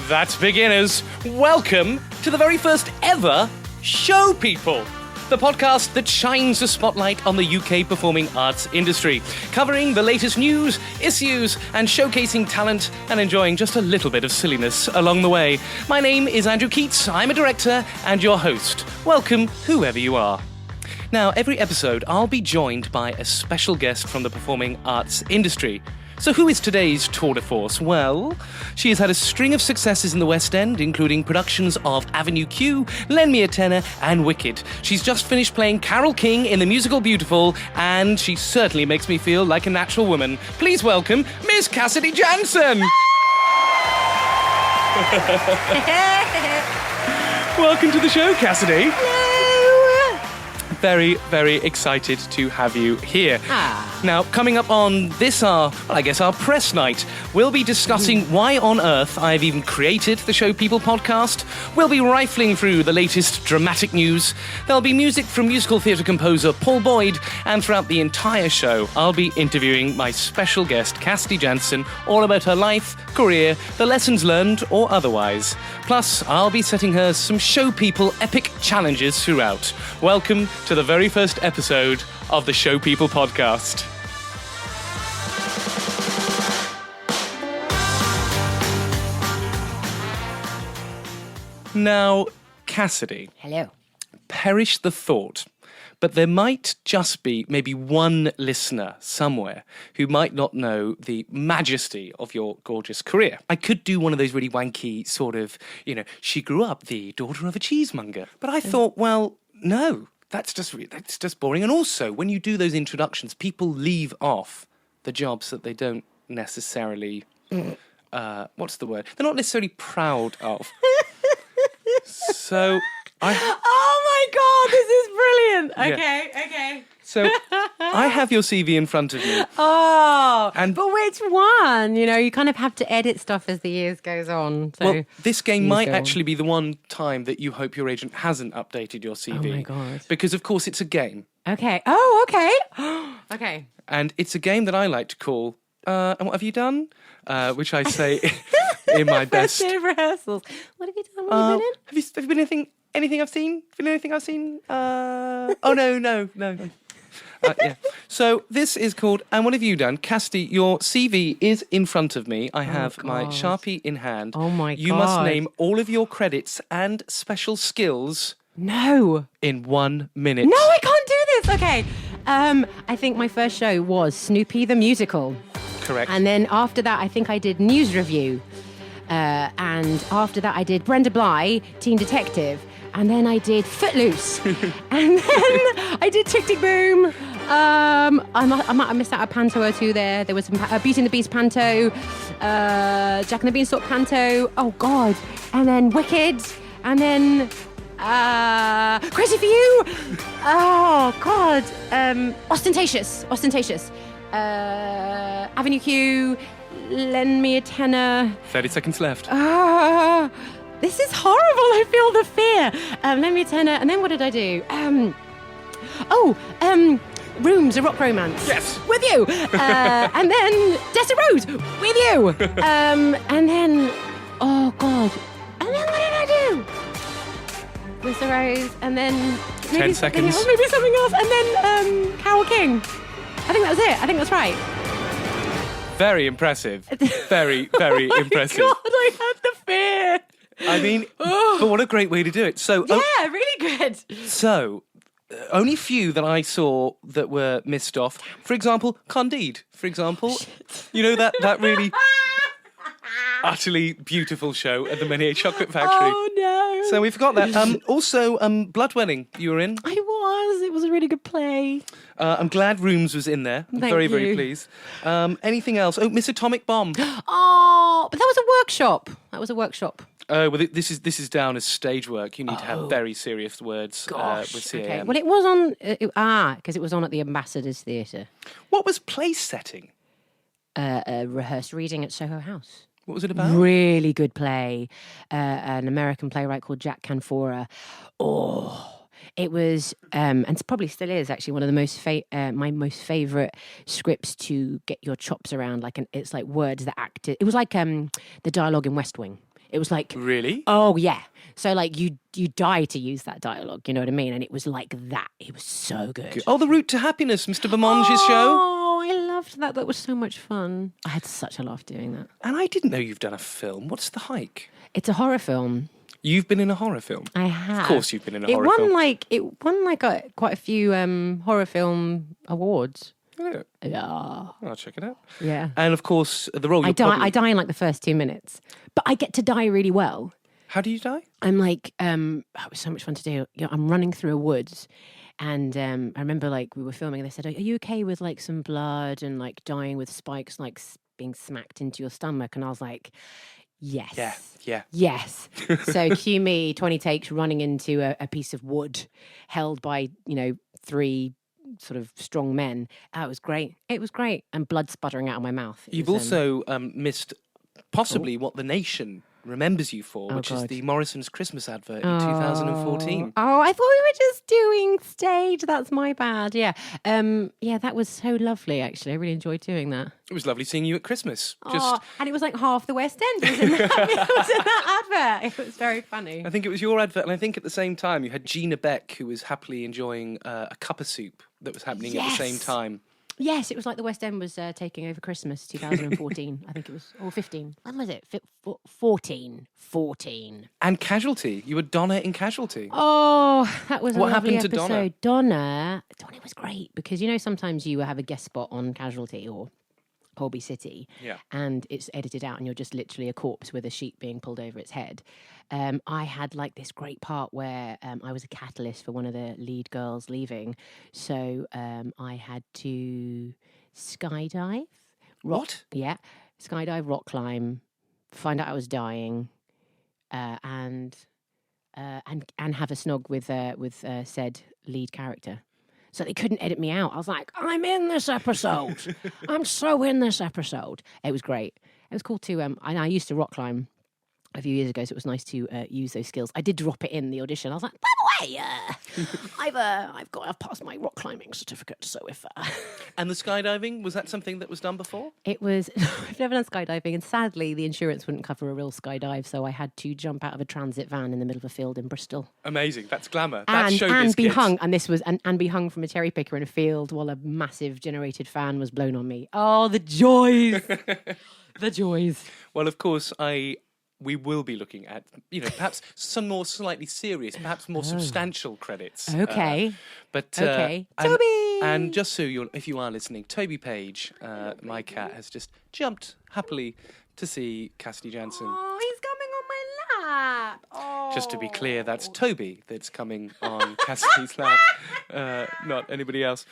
That's beginners. Welcome to the very first ever Show People, the podcast that shines a spotlight on the UK performing arts industry, covering the latest news, issues, and showcasing talent and enjoying just a little bit of silliness along the way. My name is Andrew Keates. I'm a director and your host. Welcome, whoever you are. Now, every episode, I'll be joined by a special guest from the performing arts industry. So who is today's tour de force? Well, she has had a string of successes in the West End, including productions of Avenue Q, Lend Me a Tenor, and Wicked. She's just finished playing Carole King in the musical Beautiful, and she certainly makes me feel like a natural woman. Please welcome Miss Cassidy Janson! Welcome to the show, Cassidy. Hello. Very, very excited to have you here. Now, coming up on this, our press night, we'll be discussing why on earth I've even created the Show People podcast. We'll be rifling through the latest dramatic news. There'll be music from musical theatre composer Paul Boyd, and throughout the entire show, I'll be interviewing my special guest, Cassidy Janson, all about her life, career, the lessons learned or otherwise. Plus, I'll be setting her some Show People epic challenges throughout. Welcome to the very first episode of the Show People podcast. Now, Cassidy. Hello. Perish the thought, but there might just be maybe one listener somewhere who might not know the majesty of your gorgeous career. I could do one of those really wanky sort of, she grew up the daughter of a cheesemonger. But I thought, well, no. That's just boring. And also, when you do those introductions, people leave off the jobs that they don't necessarily, what's the word? They're not necessarily proud of. So Oh my God, this is brilliant. Okay. So I have your CV in front of me. Oh, but which one? You kind of have to edit stuff as the years goes on. So well, this game might actually be the one time that you hope your agent hasn't updated your CV. Oh my God. Because, of course, it's a game. Okay. Oh, okay. Okay. And it's a game that I like to call, and what have you done? Which I say in my best. First day of rehearsals. What have you done? What have you been in? Have you been anything I've seen? Been anything I've seen? Oh, no. Yeah. So this is called And What Have You Done? Cassidy, your CV is in front of me. I have my Sharpie in hand. Oh, my God. You must name all of your credits and special skills. No. In 1 minute. No, I can't do this. Okay. I think my first show was Snoopy the Musical. Correct. And then after that, I think I did News Review. And after that, I did Brenda Bly, Teen Detective. And then I did Footloose. And then I did Tick Tick Boom. I might have missed out a panto or two there. There was some Beauty and the Beast panto, Jack and the Beanstalk panto. Oh, God. And then Wicked. And then Crazy for You. Oh, God. Ostentatious. Avenue Q. Lend Me a Tenor. 30 seconds left. This is horrible. I feel the fear. Lend Me a Tenor. And then what did I do? Rooms, a rock romance. Yes. With you. And then Dessa Rose. With you. And then, oh, God. And then what did I do? Dessa Rose. And then... 10 seconds. Maybe something else. And then Carole King. I think that was it. I think that's right. Very impressive. Very, very impressive. God, I had the fear. I mean, but what a great way to do it. So, yeah, really good. So, only few that I saw that were missed off. For example, Candide. For example, that really utterly beautiful show at the Minier Chocolate Factory. Oh no! So we've got that. Also, Bloodwelling. You were in. I was. It was a really good play. I'm glad Rooms was in there. I'm very, very pleased. Anything else? Oh, Miss Atomic Bomb. Oh, but that was a workshop. Oh, well, this is down as stage work. You need to have very serious words with CAM. Okay. Well, it was on... because it was on at the Ambassadors Theatre. What was place setting? A rehearsed reading at Soho House. What was it about? Really good play. An American playwright called Jack Canfora. It was, and it probably still is actually one of the my most favourite scripts to get your chops around. It's like words that acted. It was like the dialogue in West Wing. It was like... Really? Oh, yeah. So, like, you die to use that dialogue, you know what I mean? And it was like that. It was so good. Oh, The Route to Happiness, Mr. Bermange's show. Oh, I loved that. That was so much fun. I had such a laugh doing that. And I didn't know you've done a film. What's The Hike? It's a horror film. You've been in a horror film? I have. Of course you've been in a horror film. It won quite a few horror film awards. Yeah. Yeah. I'll check it out. Yeah. And of course, the role I die in like the first 2 minutes. But I get to die really well. How do you die? I'm like, it was so much fun to do. You know, I'm running through a woods. And I remember like we were filming and they said, are you okay with like some blood and like dying with spikes like being smacked into your stomach? And I was like, yes. Yeah. Yes. So cue me, 20 takes running into a piece of wood held by, 3 sort of strong men. It was great. It was great. And blood sputtering out of my mouth. You've also missed possibly what the nation remembers you for, which is the Morrison's Christmas advert in 2014. Oh, I thought we were just doing stage. That's my bad. Yeah. Yeah, that was so lovely, actually. I really enjoyed doing that. It was lovely seeing you at Christmas. And it was like half the West End was in that advert. It was very funny. I think it was your advert, and I think at the same time you had Gina Beck, who was happily enjoying a cup of soup that was happening at the same time. Yes, it was like the West End was taking over Christmas 2014. I think it was, or 15. When was it? 14. And Casualty. You were Donna in Casualty. Oh, that was What a lovely happened to episode. Donna? Donna was great because, sometimes you have a guest spot on Casualty or Holby City, and it's edited out and you're just literally a corpse with a sheet being pulled over its head. I had like this great part where I was a catalyst for one of the lead girls leaving, so I had to skydive. What? Yeah, skydive, rock climb, find out I was dying, and have a snog with said lead character. So they couldn't edit me out. I was like, I'm in this episode. I'm so in this episode. It was great. It was cool too. And I used to rock climb a few years ago, so it was nice to use those skills. I did drop it in the audition. I was like, by the way, I've passed my rock climbing certificate. So if And the skydiving, was that something that was done before? it was, I've never done skydiving, and sadly the insurance wouldn't cover a real skydive, so I had to jump out of a transit van in the middle of a field in Bristol. Amazing. That's glamour. That's showbiz, and be kids. hung, and this was and be hung from a cherry picker in a field while a massive generated fan was blown on me. Oh, the joys, the joys. Well, of course, we will be looking at, perhaps some more slightly serious, perhaps more substantial credits. Okay. Okay. Toby! And just so if you are listening, Toby Page, my cat, has just jumped happily to see Cassidy Janson. Oh, he's coming on my lap. Oh. Just to be clear, that's Toby that's coming on Cassidy's lap, not anybody else.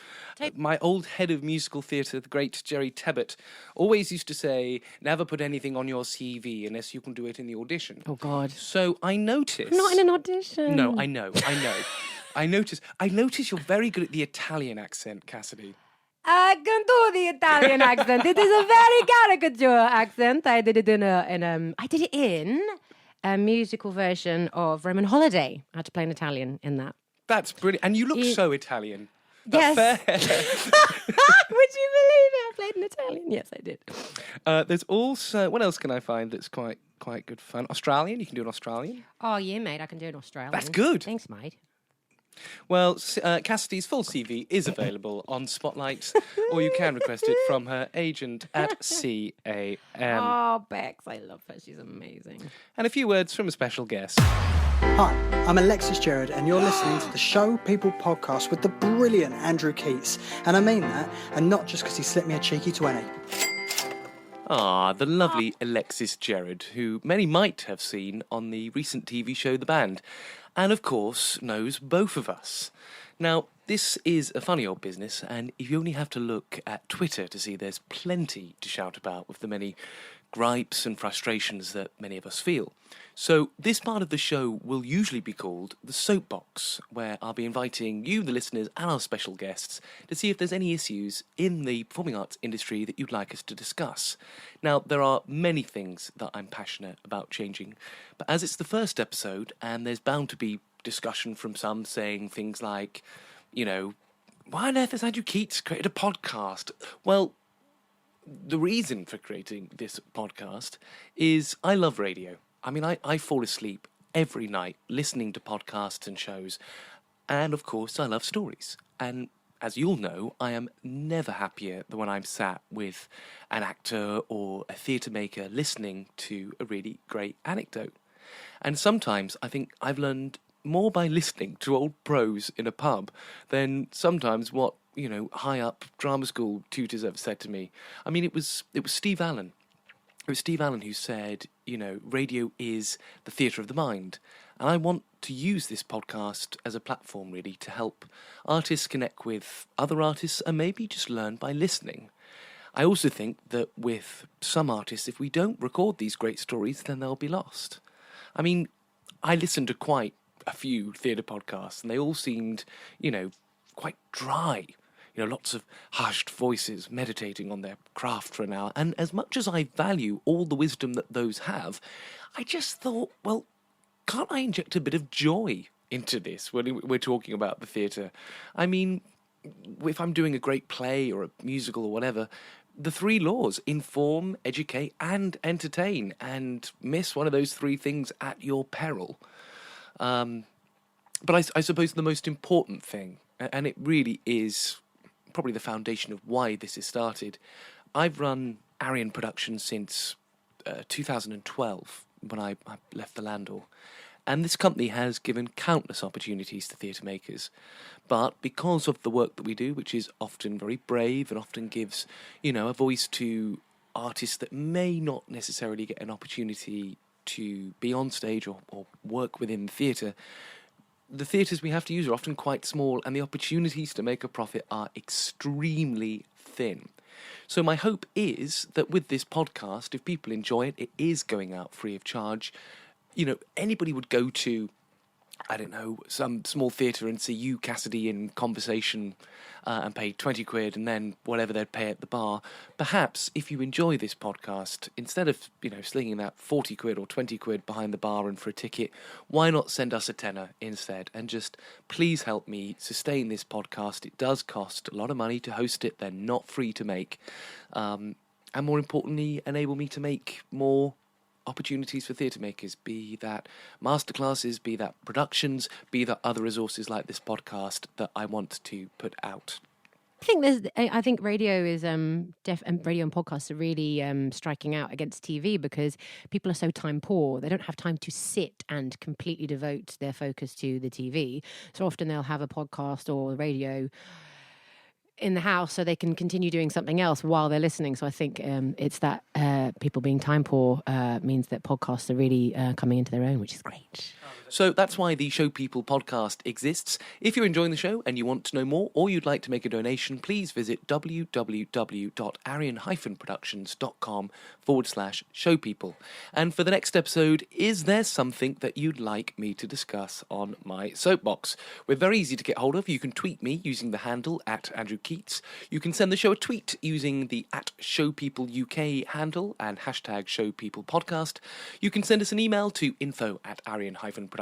My old head of musical theatre, the great Jerry Tebbett, always used to say, never put anything on your CV unless you can do it in the audition. Oh, God. So I noticed... I'm not in an audition. No, I know. I notice you're very good at the Italian accent, Cassidy. I can do the Italian accent. It is a very caricature accent. I did it in a musical version of Roman Holiday. I had to play an Italian in that. That's brilliant. And you look so Italian. Yes. Fair. Would you believe it? I played an Italian. Yes, I did. There's also... What else can I find that's quite good fun? Australian? You can do an Australian. Oh, yeah, mate. I can do an Australian. That's good. Thanks, mate. Well, Cassidy's full CV is available on Spotlight, or you can request it from her agent at CAM. Oh, Bex, I love her. She's amazing. And a few words from a special guest. Hi, I'm Alexis Gerard, and you're listening to the Show People podcast with the brilliant Andrew Keates. And I mean that, and not just because he slipped me a cheeky 20. Ah, the lovely Alexis Gerard, who many might have seen on the recent TV show The Band, and of course knows both of us. Now, this is a funny old business, and you only have to look at Twitter to see there's plenty to shout about with the many gripes and frustrations that many of us feel. So this part of the show will usually be called the Soapbox, where I'll be inviting you, the listeners, and our special guests to see if there's any issues in the performing arts industry that you'd like us to discuss. Now, there are many things that I'm passionate about changing, but as it's the first episode, and there's bound to be discussion from some saying things like, why on earth has Andrew Keates created a podcast? Well, the reason for creating this podcast is I love radio. I mean, I fall asleep every night listening to podcasts and shows. And, of course, I love stories. And as you'll know, I am never happier than when I'm sat with an actor or a theatre maker listening to a really great anecdote. And sometimes I think I've learned more by listening to old pros in a pub than sometimes what, high-up drama school tutors ever said to me. I mean, it was Steve Allen. It was Steve Allen who said, radio is the theatre of the mind. And I want to use this podcast as a platform, really, to help artists connect with other artists and maybe just learn by listening. I also think that with some artists, if we don't record these great stories, then they'll be lost. I mean, I listened to quite a few theatre podcasts, and they all seemed, quite dry. Lots of hushed voices meditating on their craft for an hour. And as much as I value all the wisdom that those have, I just thought, well, can't I inject a bit of joy into this when we're talking about the theatre? I mean, if I'm doing a great play or a musical or whatever, the 3 laws: inform, educate, and entertain. And miss one of those 3 things at your peril. But I suppose the most important thing, and it really is probably the foundation of why this has started. I've run Arian Productions since 2012, when I left the Landor. And this company has given countless opportunities to theatre makers. But because of the work that we do, which is often very brave and often gives, a voice to artists that may not necessarily get an opportunity to be on stage or work within theatre, the theatres we have to use are often quite small, and the opportunities to make a profit are extremely thin. So my hope is that with this podcast, if people enjoy it, it is going out free of charge. Anybody would go to, I don't know, some small theatre and see you, Cassidy, in conversation and pay 20 quid and then whatever they'd pay at the bar. Perhaps if you enjoy this podcast, instead of, slinging that 40 quid or 20 quid behind the bar and for a ticket, why not send us a tenner instead and just please help me sustain this podcast. It does cost a lot of money to host it. They're not free to make. And more importantly, enable me to make more opportunities for theatre makers, be that masterclasses, be that productions, be that other resources like this podcast that I want to put out. I think radio is and radio and podcasts are really striking out against TV because people are so time poor. They don't have time to sit and completely devote their focus to the TV. So often they'll have a podcast or radio in the house so they can continue doing something else while they're listening. So I think it's that people being time poor means that podcasts are really coming into their own, which is great. So that's why the Show People podcast exists. If you're enjoying the show and you want to know more or you'd like to make a donation, please visit www.arianproductions.com/showpeople. And for the next episode, is there something that you'd like me to discuss on my soapbox? We're very easy to get hold of. You can tweet me using the handle @AndrewKeates. You can send the show a tweet using the @ShowPeopleUK handle and hashtag #ShowPeoplePodcast. You can send us an email to info@arian-productions.com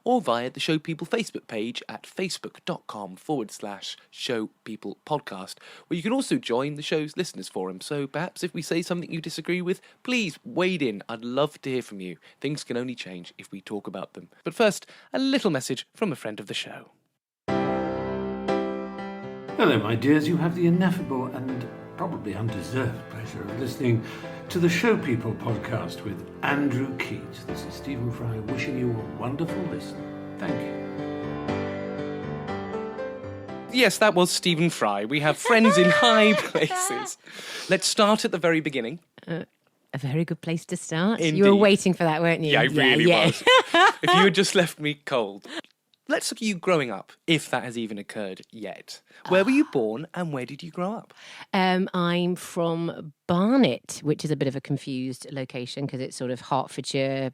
or via the Show People Facebook page at facebook.com/showpeoplepodcast, where you can also join the show's listeners forum. So perhaps if we say something you disagree with, please wade in. I'd love to hear from you. Things can only change if we talk about them. But first, a little message from a friend of the show. Hello, my dears. You have the ineffable and probably undeserved pleasure of listening to the Show People podcast with Andrew Keates. This is Stephen Fry wishing you a wonderful listen. Thank you. Yes, that was Stephen Fry. We have friends in high places. Let's start at the very beginning. A very good place to start. Indeed. You were waiting for that, weren't you? Yeah, I really was. If you had just left me cold. Let's look at you growing up, if that has even occurred yet. Where were you born and where did you grow up? I'm from Barnet, which is a bit of a confused location because it's sort of Hertfordshire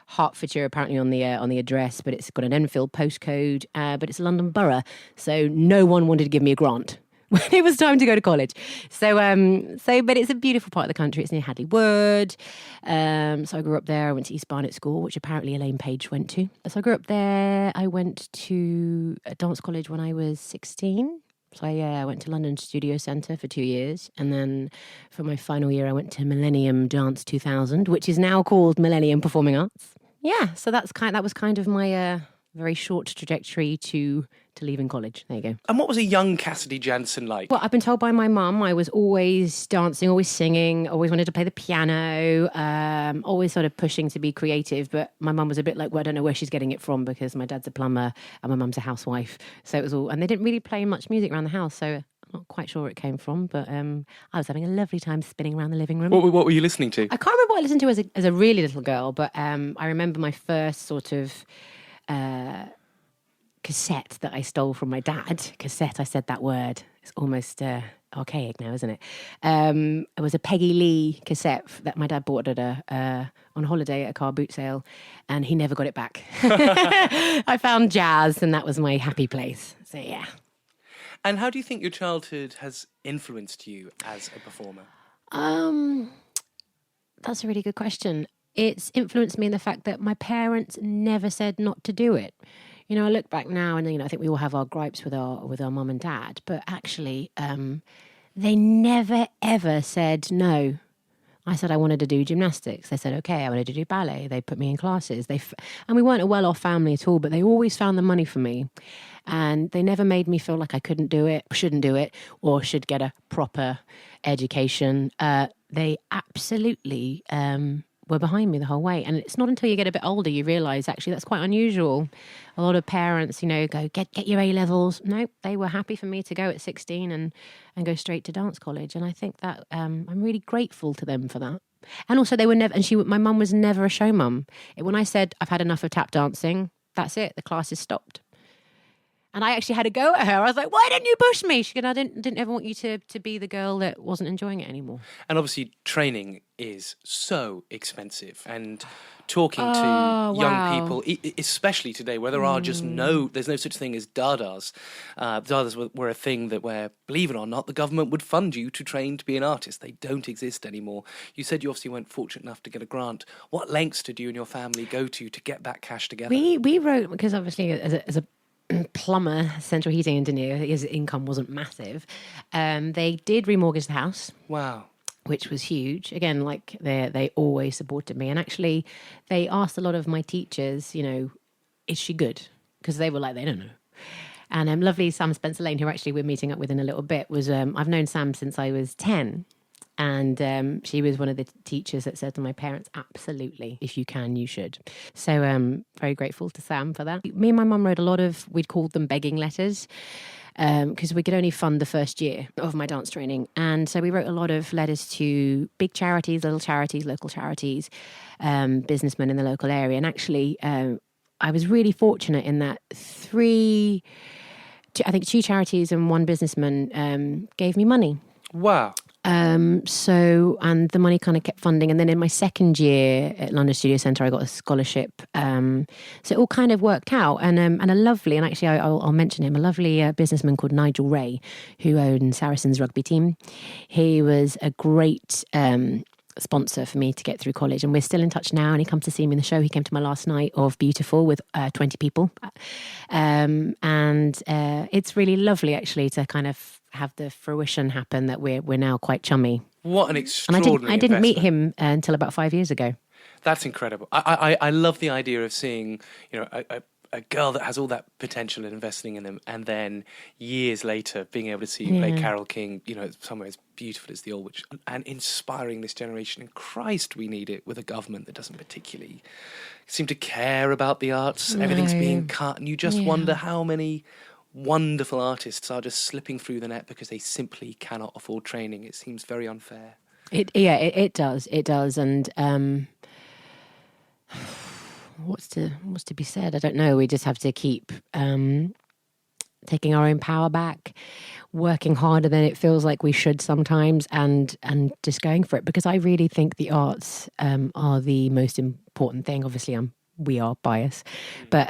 apparently on the address, but it's got an Enfield postcode, but it's a London borough. So no one wanted to give me a grant when it was time to go to college. But it's a beautiful part of the country. It's near Hadley Wood. So I grew up there. I went to East Barnet School, which apparently Elaine Page went to. So I grew up there. I went to a dance college when I was 16. So I went to London Studio Centre for 2 years, and then for my final year I went to Millennium Dance 2000, which is now called Millennium Performing Arts. Yeah, so that was kind of my very short trajectory to leaving college. There you go. And what was a young Cassidy Jansen like? Well, I've been told by my mum I was always dancing, always singing, always wanted to play the piano, always sort of pushing to be creative. But my mum was a bit like, well, I don't know where she's getting it from because my dad's a plumber and my mum's a housewife. So it was all, and they didn't really play much music around the house. So I'm not quite sure where it came from, but I was having a lovely time spinning around the living room. What were you listening to? I can't remember what I listened to as a really little girl, but I remember my first sort of cassette that I stole from my dad. Cassette, I said that word. It's almost archaic now, isn't it? It was a Peggy Lee cassette that my dad bought at on holiday at a car boot sale, and he never got it back. I found jazz, and that was my happy place. So yeah. And how do you think your childhood has influenced you as a performer? That's a really good question. It's influenced me in the fact that my parents never said not to do it. You know, I look back now and, I think we all have our gripes with our mum and dad, but actually they never, ever said no. I said I wanted to do gymnastics. They said, okay, I wanted to do ballet. They put me in classes. And we weren't a well-off family at all, but they always found the money for me. And they never made me feel like I couldn't do it, shouldn't do it, or should get a proper education. They absolutely were behind me the whole way. And it's not until you get a bit older you realise, actually, that's quite unusual. A lot of parents, go, get your A-levels. No, they were happy for me to go at 16 and go straight to dance college. And I think that I'm really grateful to them for that. And also they were never, my mum was never a show mum. When I said, I've had enough of tap dancing, that's it, the classes stopped. And I actually had a go at her. I was like, why didn't you push me? She said, I didn't ever want you to be the girl that wasn't enjoying it anymore. And obviously training is so expensive. And talking to young people, especially today, where there are just there's no such thing as dadas. Dadas were a thing where, believe it or not, the government would fund you to train to be an artist. They don't exist anymore. You said you obviously weren't fortunate enough to get a grant. What lengths did you and your family go to get that cash together? We wrote, because obviously as a plumber, central heating engineer, his income wasn't massive. They did remortgage the house. Wow. Which was huge. Again, like they always supported me. And actually, they asked a lot of my teachers, is she good? Because they were like, they don't know. And lovely Sam Spencer-Lane, who actually we're meeting up with in a little bit, was I've known Sam since I was 10. And she was one of the teachers that said to my parents, absolutely, if you can, you should. So very grateful to Sam for that. Me and my mum wrote we'd called them begging letters, because we could only fund the first year of my dance training. And so we wrote a lot of letters to big charities, little charities, local charities, businessmen in the local area. And actually, I was really fortunate in that two charities and one businessman gave me money. Wow. And the money kind of kept funding. And then in my second year at London Studio Centre, I got a scholarship. So it all kind of worked out. And a lovely, and actually I'll mention him, a lovely businessman called Nigel Ray, who owned Saracens rugby team. He was a great sponsor for me to get through college. And we're still in touch now. And he comes to see me in the show. He came to my last night of Beautiful with 20 people. And it's really lovely, actually, to kind of have the fruition happen that we're now quite chummy. What an extraordinary And I didn't meet him until about 5 years ago. That's incredible. I love the idea of seeing, a girl that has all that potential and investing in them, and then years later being able to see you play Carole King, somewhere as beautiful as the Aldwych, and inspiring this generation. And Christ, we need it with a government that doesn't particularly seem to care about the arts. No. Everything's being cut, and you just wonder how many wonderful artists are just slipping through the net because they simply cannot afford training. It seems very unfair. It does. And what's to be said? I don't know. We just have to keep taking our own power back, working harder than it feels like we should sometimes, and just going for it, because I really think the arts are the most important thing. Obviously we are biased, but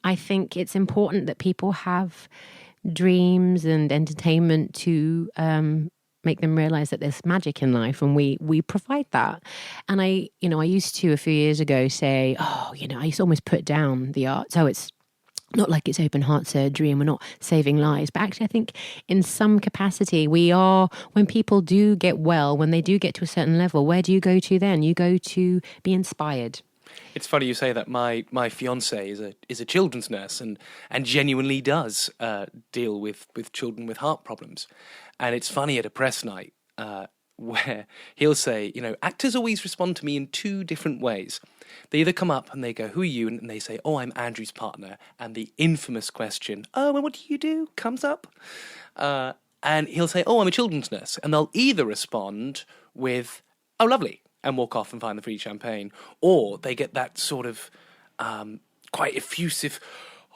I think it's important that people have dreams and entertainment to make them realize that there's magic in life, and we provide that. And I used to a few years ago say, I used to almost put down the arts. Oh, it's not like it's open heart surgery and we're not saving lives, but actually I think in some capacity we are, when people do get well, when they do get to a certain level, where do you go to then? You go to be inspired. It's funny you say that. My fiancée is a children's nurse and genuinely does deal with children with heart problems. And it's funny at a press night where he'll say, actors always respond to me in two different ways. They either come up and they go, "Who are you?" And they say, "Oh, I'm Andrew's partner." And the infamous question, "Oh, and what do you do?" comes up. And he'll say, "Oh, I'm a children's nurse." And they'll either respond with, "Oh, lovely," and walk off and find the free champagne. Or they get that sort of quite effusive,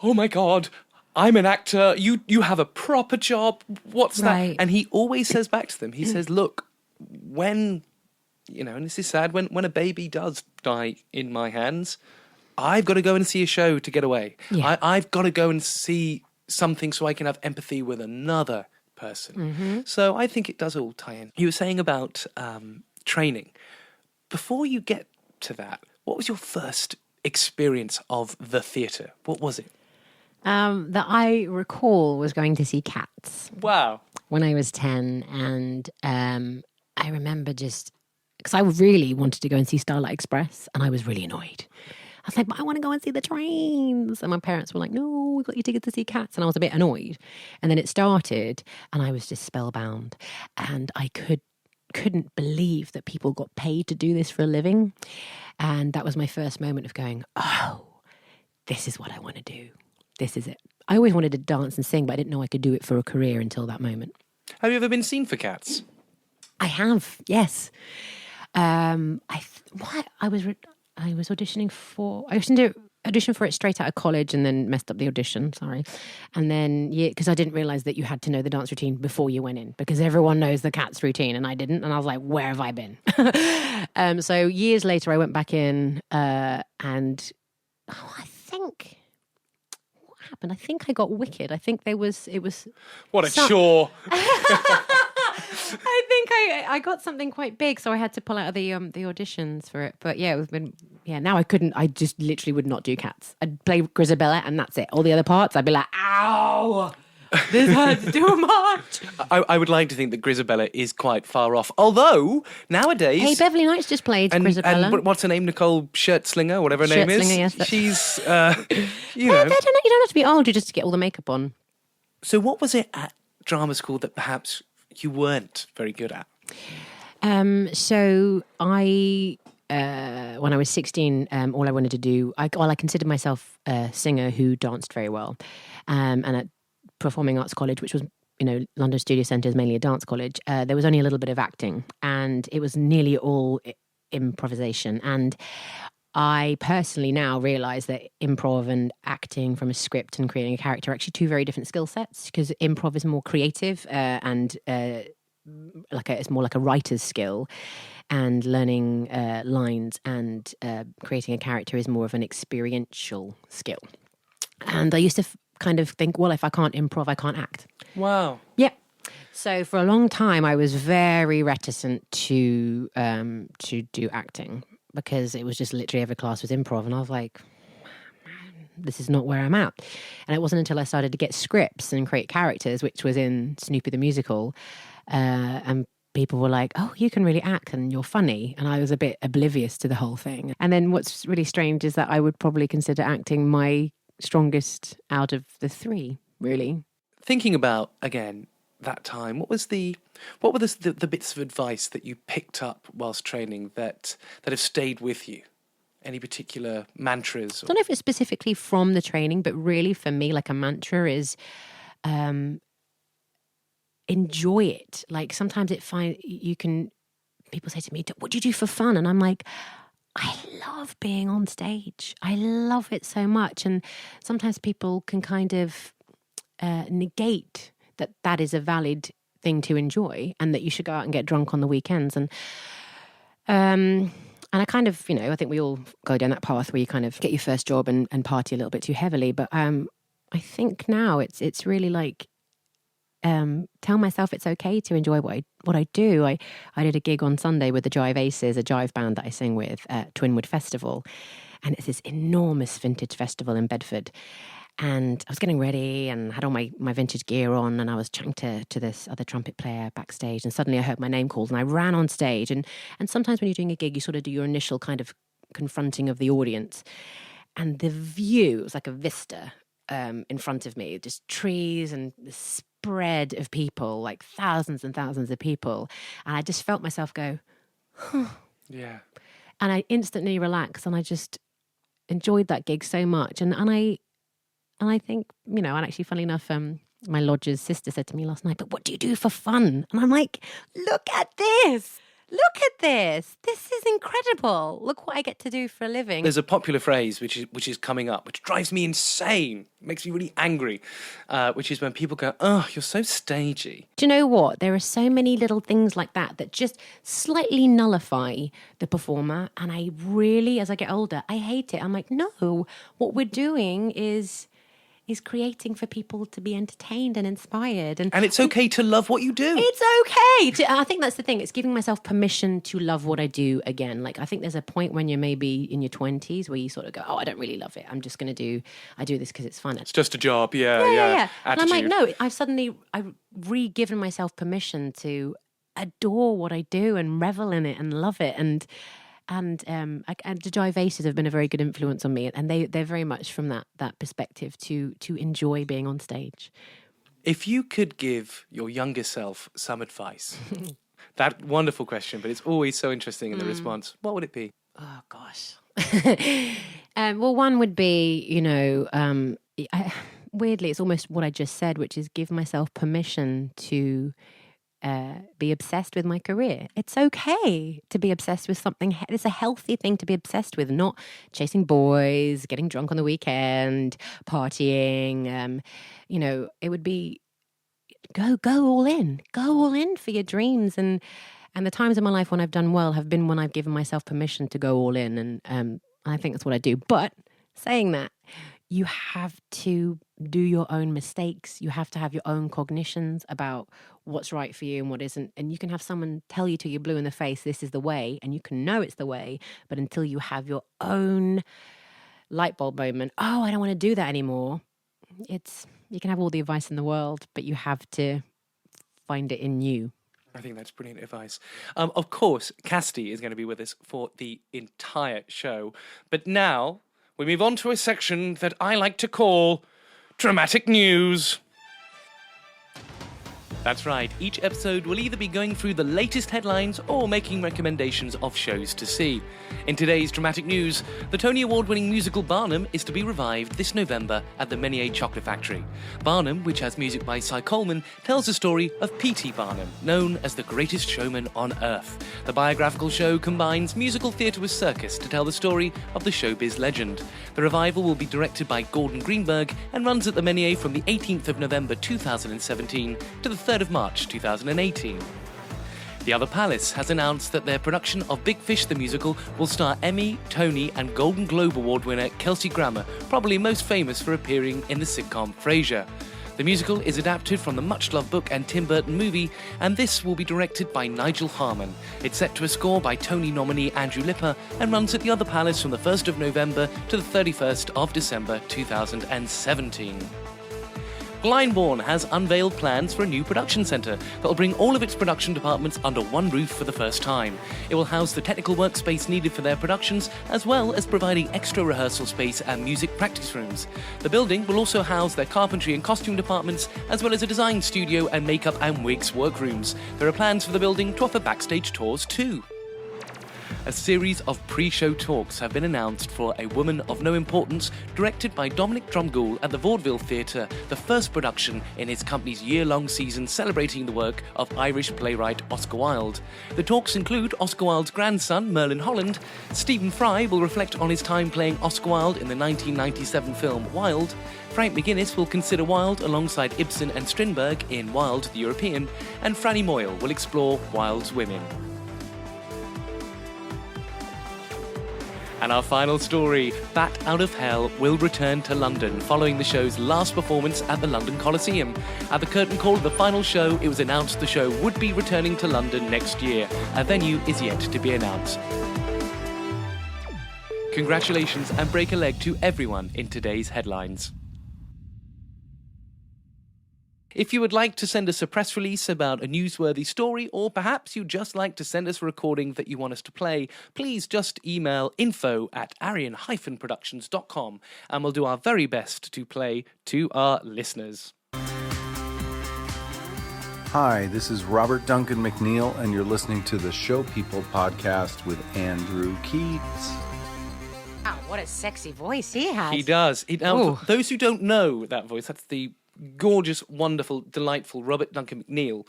"Oh my God, I'm an actor. You have a proper job. What's Right. that?" And he always says back to them, he says, "Look, when, and this is sad, when a baby does die in my hands, I've got to go and see a show to get away. Yeah. I've got to go and see something so I can have empathy with another person." So I think it does all tie in. You were saying about training. Before you get to that, what was your first experience of the theatre? What was it? That I recall was going to see Cats Wow. when I was 10, and I remember just, because I really wanted to go and see Starlight Express, and I was really annoyed. I was like, "But I want to go and see the trains." And my parents were like, "No, we got you tickets to see Cats." And I was a bit annoyed. And then it started, and I was just spellbound. And I couldn't believe that people got paid to do this for a living. And that was my first moment of going, "Oh, this is what I want to do. This is it." I always wanted to dance and sing, but I didn't know I could do it for a career until that moment. Have you ever been seen for Cats? I have, yes. I was auditioning for. I auditioned for it straight out of college, and then messed up the audition. Sorry, and then because I didn't realize that you had to know the dance routine before you went in, because everyone knows the Cats routine, and I didn't. And I was like, "Where have I been?" So years later, I went back in, and I think. What happened? I think I got Wicked. I think it was. What a chore. I think I got something quite big, so I had to pull out of the auditions for it. But yeah, now I couldn't. I just literally would not do Cats. I'd play Grisabella, and that's it. All the other parts, I'd be like, "Ow, this hurts too much." I would like to think that Grisabella is quite far off. Although, nowadays... Hey, Beverly Knights just played Grisabella. And what's her name? Nicole Shirtslinger, whatever her name is. Shirtslinger, yes, She's, You don't have to be old. You just get all the makeup on. So what was it at drama school that perhaps you weren't very good at? So I, when I was 16, all I wanted to do, I considered myself a singer who danced very well. And at Performing Arts College, which was, London Studio Centre is mainly a dance college, there was only a little bit of acting, and it was nearly all improvisation. And I personally now realise that improv and acting from a script and creating a character are actually two very different skill sets, because improv is more creative and it's more like a writer's skill, and learning lines and creating a character is more of an experiential skill. And I used to kind of think, well, if I can't improv, I can't act. Wow. Yeah. So for a long time, I was very reticent to do acting, because it was just literally every class was improv, and I was like, "Man, this is not where I'm at." And it wasn't until I started to get scripts and create characters, which was in Snoopy the Musical, and people were like, "Oh, you can really act and you're funny." And I was a bit oblivious to the whole thing. And then what's really strange is that I would probably consider acting my strongest out of the three, really. Thinking about, again, that time, what were the bits of advice that you picked up whilst training that have stayed with you? Any particular mantras? I don't know if it's specifically from the training, but really for me, like a mantra is enjoy it. Like sometimes people say to me, "What do you do for fun?" And I'm like, I love being on stage. I love it so much. And sometimes people can kind of negate that is a valid thing to enjoy, and that you should go out and get drunk on the weekends. And I kind of, I think we all go down that path where you kind of get your first job and party a little bit too heavily. But I think now it's really like, tell myself it's okay to enjoy what I do. I did a gig on Sunday with the Jive Aces, a jive band that I sing with, at Twinwood Festival. And it's this enormous vintage festival in Bedford. And I was getting ready and had all my vintage gear on, and I was chatting to this other trumpet player backstage, and suddenly I heard my name called, and I ran on stage. And sometimes when you're doing a gig, you sort of do your initial kind of confronting of the audience. And the view, it was like a vista in front of me, just trees and the spread of people, like thousands and thousands of people. And I just felt myself go, huh. Yeah. And I instantly relaxed, and I just enjoyed that gig so much. And I think, and actually, funnily enough, my lodger's sister said to me last night, but what do you do for fun? And I'm like, look at this. Look at this. This is incredible. Look what I get to do for a living. There's a popular phrase which is coming up, which drives me insane, makes me really angry, which is when people go, oh, you're so stagey. Do you know what? There are so many little things like that just slightly nullify the performer. And I really, as I get older, I hate it. I'm like, no, what we're doing is creating for people to be entertained and inspired. And it's okay to love what you do. It's okay. I think that's the thing. It's giving myself permission to love what I do again. Like, I think there's a point when you're maybe in your 20s where you sort of go, oh, I don't really love it. I'm just going to I do this because it's fun. It's just a job. Yeah. And I'm like, no, I've re-given myself permission to adore what I do and revel in it and love it. And the Jive Aces have been a very good influence on me, and they're very much from that perspective to enjoy being on stage. If you could give your younger self some advice, that wonderful question, but it's always so interesting in the response, what would it be? Oh, gosh. Well, one would be, weirdly, it's almost what I just said, which is give myself permission to be obsessed with my career. It's okay to be obsessed with something. It's a healthy thing to be obsessed with, not chasing boys, getting drunk on the weekend, partying. It would be go all in for your dreams. And the times in my life when I've done well have been when I've given myself permission to go all in. And I think that's what I do. But saying that, you have to do your own mistakes. You have to have your own cognitions about what's right for you and what isn't. And you can have someone tell you till you're blue in the face, this is the way, and you can know it's the way. But until you have your own light bulb moment, oh, I don't want to do that anymore. You can have all the advice in the world, but you have to find it in you. I think that's brilliant advice. Of course, Cassidy is going to be with us for the entire show. But now we move on to a section that I like to call Dramatic News. That's right, each episode will either be going through the latest headlines or making recommendations of shows to see. In today's Dramatic News, the Tony Award-winning musical Barnum is to be revived this November at the Menier Chocolate Factory. Barnum, which has music by Cy Coleman, tells the story of P.T. Barnum, known as the greatest showman on earth. The biographical show combines musical theatre with circus to tell the story of the showbiz legend. The revival will be directed by Gordon Greenberg and runs at the Menier from the 18th of November 2017 to the 3rd of March 2018. The Other Palace has announced that their production of Big Fish the Musical will star Emmy, Tony and Golden Globe Award winner Kelsey Grammer, probably most famous for appearing in the sitcom Frasier. The musical is adapted from the much-loved book and Tim Burton movie, and this will be directed by Nigel Harman. It's set to a score by Tony nominee Andrew Lipper and runs at the Other Palace from the 1st of November to the 31st of December 2017. Glyndebourne has unveiled plans for a new production centre that will bring all of its production departments under one roof for the first time. It will house the technical workspace needed for their productions, as well as providing extra rehearsal space and music practice rooms. The building will also house their carpentry and costume departments, as well as a design studio and makeup and wigs workrooms. There are plans for the building to offer backstage tours too. A series of pre-show talks have been announced for A Woman of No Importance, directed by Dominic Drumgoole at the Aldwych Theatre, the first production in his company's year-long season celebrating the work of Irish playwright Oscar Wilde. The talks include Oscar Wilde's grandson, Merlin Holland. Stephen Fry will reflect on his time playing Oscar Wilde in the 1997 film Wilde. Frank McGuinness will consider Wilde alongside Ibsen and Strindberg in Wilde the European. And Franny Moyle will explore Wilde's women. And our final story, Bat Out of Hell, will return to London following the show's last performance at the London Coliseum. At the curtain call of the final show, it was announced the show would be returning to London next year. A venue is yet to be announced. Congratulations and break a leg to everyone in today's headlines. If you would like to send us a press release about a newsworthy story, or perhaps you'd just like to send us a recording that you want us to play, please just email info@arian-productions.com and we'll do our very best to play to our listeners. Hi, this is Robert Duncan McNeil, and you're listening to the Show People podcast with Andrew Keates. Wow, what a sexy voice he has. He does. Now, for those who don't know that voice, that's the gorgeous, wonderful, delightful Robert Duncan McNeil.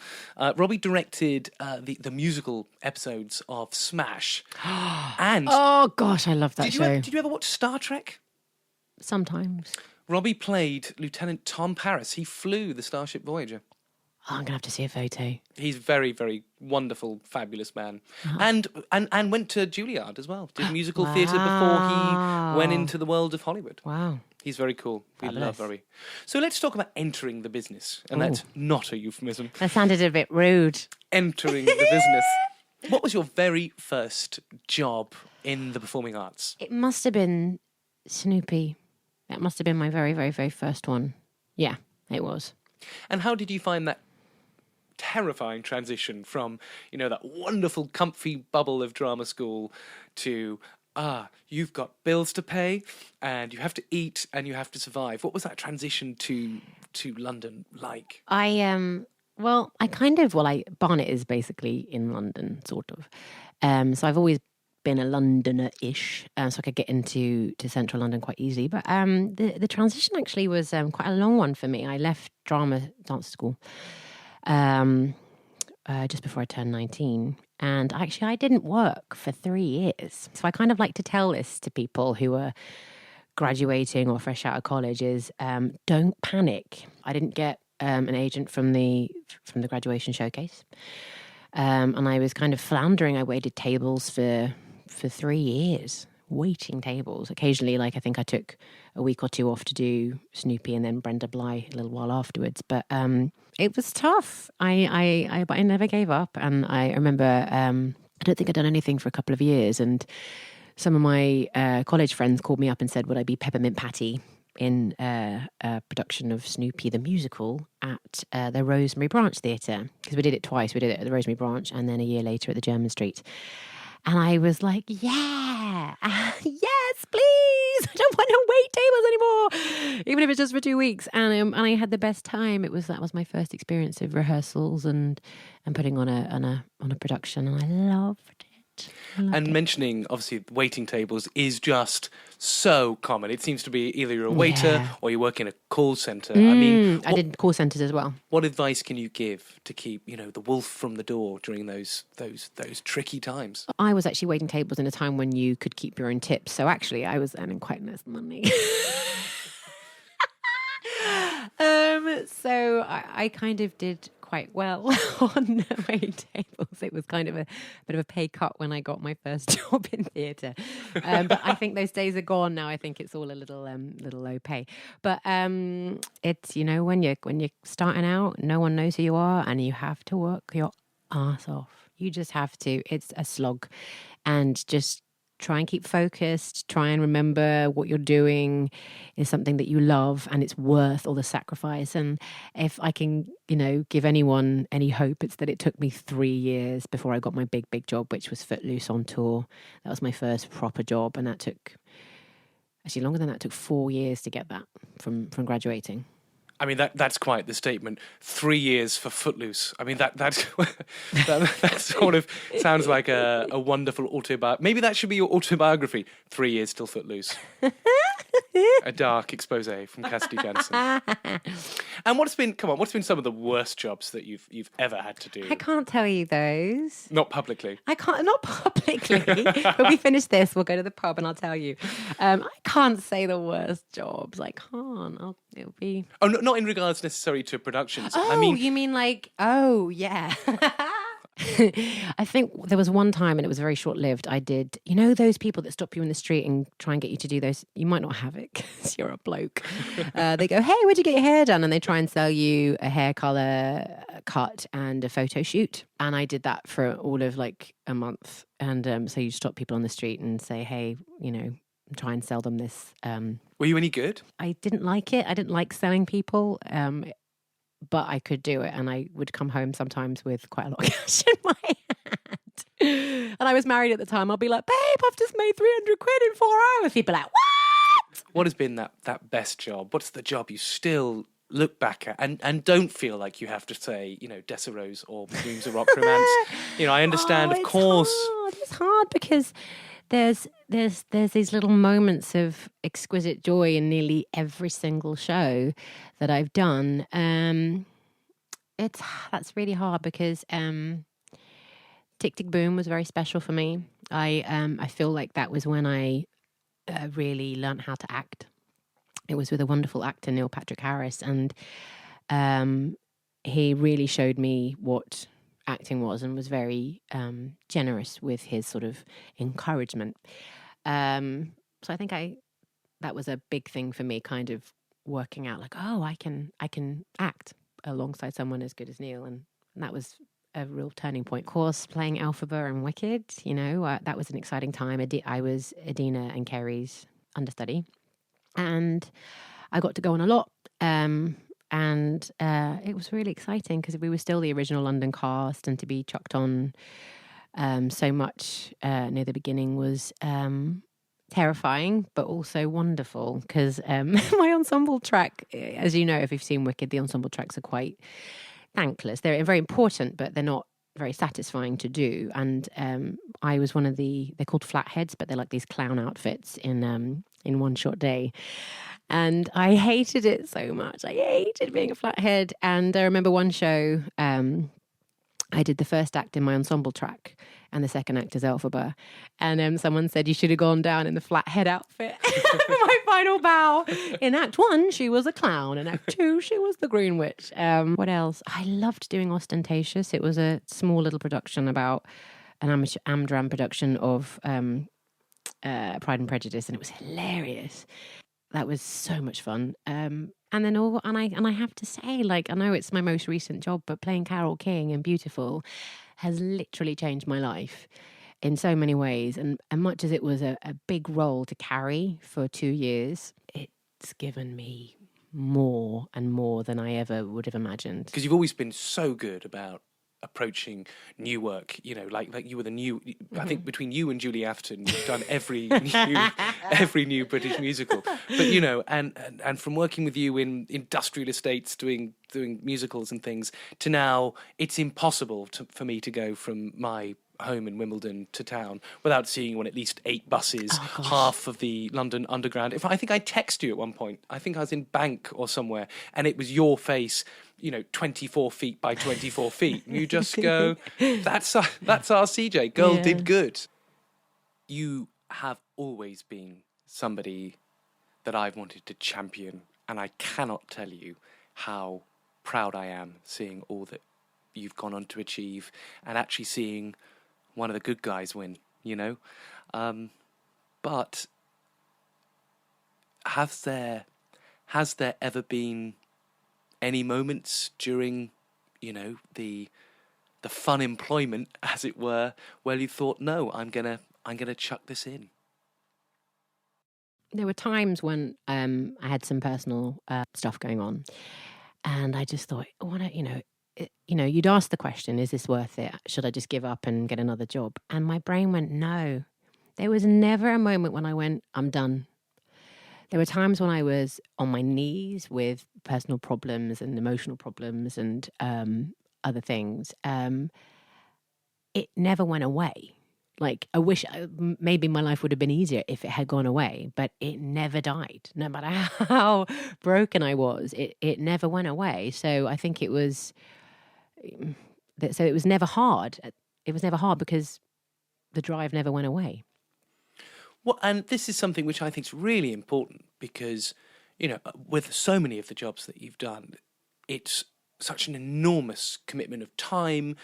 Robbie directed the musical episodes of Smash. And oh, gosh, I love that show. Did you ever watch Star Trek? Sometimes. Robbie played Lieutenant Tom Paris. He flew the Starship Voyager. Oh, I'm going to have to see a photo. He's very, very wonderful, fabulous man. And went to Juilliard as well. Did musical theatre before he went into the world of Hollywood. Wow. He's very cool. We Fabulous. love Robbie. So let's talk about entering the business. And that's not a euphemism. That sounded a bit rude. Entering the business. What was your very first job in the performing arts? It must have been Snoopy. That must have been my very, very, very first one. Yeah, it was. And how did you find that terrifying transition from, that wonderful, comfy bubble of drama school to, you've got bills to pay and you have to eat and you have to survive? What was that transition to London like? Barnet is basically in London, sort of. So I've always been a Londoner-ish, so I could get into central London quite easily. But the transition actually was quite a long one for me. I left drama dance school just before I turned 19. And actually, I didn't work for 3 years. So I kind of like to tell this to people who are graduating or fresh out of college is don't panic. I didn't get an agent from the graduation showcase. And I was kind of floundering. I waited tables for 3 years, waiting tables. Occasionally, I think I took a week or two off to do Snoopy and then Brenda Bligh a little while afterwards. But it was tough. But I never gave up. And I remember, I don't think I'd done anything for a couple of years. And some of my college friends called me up and said, would I be Peppermint Patty in a production of Snoopy the musical at the Rosemary Branch Theatre? Because we did it twice. We did it at the Rosemary Branch and then a year later at the German Street. And I was like, yeah, yes, please. I don't want to wait tables anymore, even if it's just for 2 weeks. And I had the best time. That was my first experience of rehearsals and putting on a production, and I loved it. And mentioning, obviously, waiting tables is just so common. It seems to be either you're a waiter or you work in a call centre. I did call centres as well. What advice can you give to keep, the wolf from the door during those tricky times? I was actually waiting tables in a time when you could keep your own tips. So actually, I was earning quite nice money. So I kind of did quite well on waiting tables. It was kind of a bit of a pay cut when I got my first job in theatre. But I think those days are gone now. I think it's all a little low pay. But it's, when you're starting out, no one knows who you are and you have to work your ass off. You just have to. It's a slog. And just try and keep focused, try and remember what you're doing is something that you love and it's worth all the sacrifice. And if I can, give anyone any hope, it's that it took me 3 years before I got my big job, which was Footloose on tour. That was my first proper job, and that took, actually longer than that, it took 4 years to get that from graduating. I mean, that's quite the statement. 3 years for Footloose. I mean, that sort of sounds like a wonderful autobiography. Maybe that should be your autobiography. 3 years till Footloose. A dark expose from Cassidy Janson. And what's been some of the worst jobs that you've ever had to do? I can't tell you those. Not publicly. Not publicly. When we finish this, we'll go to the pub and I'll tell you. I can't say the worst jobs. I can't. It'll be. Oh, not in regards necessarily to productions. Oh, I mean, you mean yeah. I think there was one time, and it was very short-lived, I did, those people that stop you in the street and try and get you to do those, you might not have it because you're a bloke. They go, hey, where'd you get your hair done? And they try and sell you a hair colour cut and a photo shoot. And I did that for all of a month. And so you stop people on the street and say, hey, try and sell them this. Were you any good? I didn't like it. I didn't like selling people. but I could do it, and I would come home sometimes with quite a lot of cash in my hand. And I was married at the time. I'll be like, babe, I've just made 300 quid in 4 hours. He'd be like, what? What has been that best job? What's the job you still look back at and don't feel like you have to say, Dessa Rose or Dreams of Rock Romance? I understand, of course. It's hard because there's these little moments of exquisite joy in nearly every single show that I've done. That's really hard because Tick Tick Boom was very special for me. I feel like that was when I really learned how to act. It was with a wonderful actor, Neil Patrick Harris, and he really showed me what acting was and was very generous with his sort of encouragement. So I think that was a big thing for me, kind of working out like, oh, I can act alongside someone as good as Neil, and that was a real turning point. Of course, playing Elphaba and Wicked, that was an exciting time. I was Adina and Kerry's understudy, and I got to go on a lot. And it was really exciting because we were still the original London cast, and to be chucked on so much near the beginning was terrifying, but also wonderful because my ensemble track, as you know, if you've seen Wicked, the ensemble tracks are quite thankless. They're very important, but they're not very satisfying to do. And I was one of they're called flatheads, but they're like these clown outfits in One Short Day. And I hated it so much. I hated being a flathead. And I remember one show, I did the first act in my ensemble track and the second act as Elphaba. And someone said, you should have gone down in the flathead outfit for my final bow. In Act 1, she was a clown. In Act 2, she was the Green Witch. What else? I loved doing Ostentatious. It was a small little production about an amateur Amdram production of Pride and Prejudice, and it was hilarious. That was so much fun. And I have to say, like, I know it's my most recent job, but playing Carole King in Beautiful has literally changed my life in so many ways. And much as it was a big role to carry for 2 years, it's given me more and more than I ever would have imagined. Because you've always been so good about approaching new work, like you were the new. I think between you and Julie Afton, you've done every new British musical. But and from working with you in industrial estates, doing musicals and things, to now, it's impossible for me to go from my home in Wimbledon to town without seeing you on at least 8 buses, half of the London Underground. I think I texted you at one point. I think I was in Bank or somewhere, and it was your face, 24 feet by 24 feet. And you just go, that's our CJ. Girl did good. You have always been somebody that I've wanted to champion, and I cannot tell you how proud I am seeing all that you've gone on to achieve and actually seeing one of the good guys win, but has there ever been any moments during, the fun employment, as it were, where you thought, no, I'm gonna chuck this in? There were times when I had some personal stuff going on, and I just thought, you'd ask the question, is this worth it? Should I just give up and get another job? And my brain went, no. There was never a moment when I went, I'm done. There were times when I was on my knees with personal problems and emotional problems and other things. It never went away. Like, I wish maybe my life would have been easier if it had gone away, but it never died. No matter how broken I was, it never went away. So I think it was never hard. It was never hard because the drive never went away. Well, and this is something which I think is really important because, with so many of the jobs that you've done, it's such an enormous commitment of time,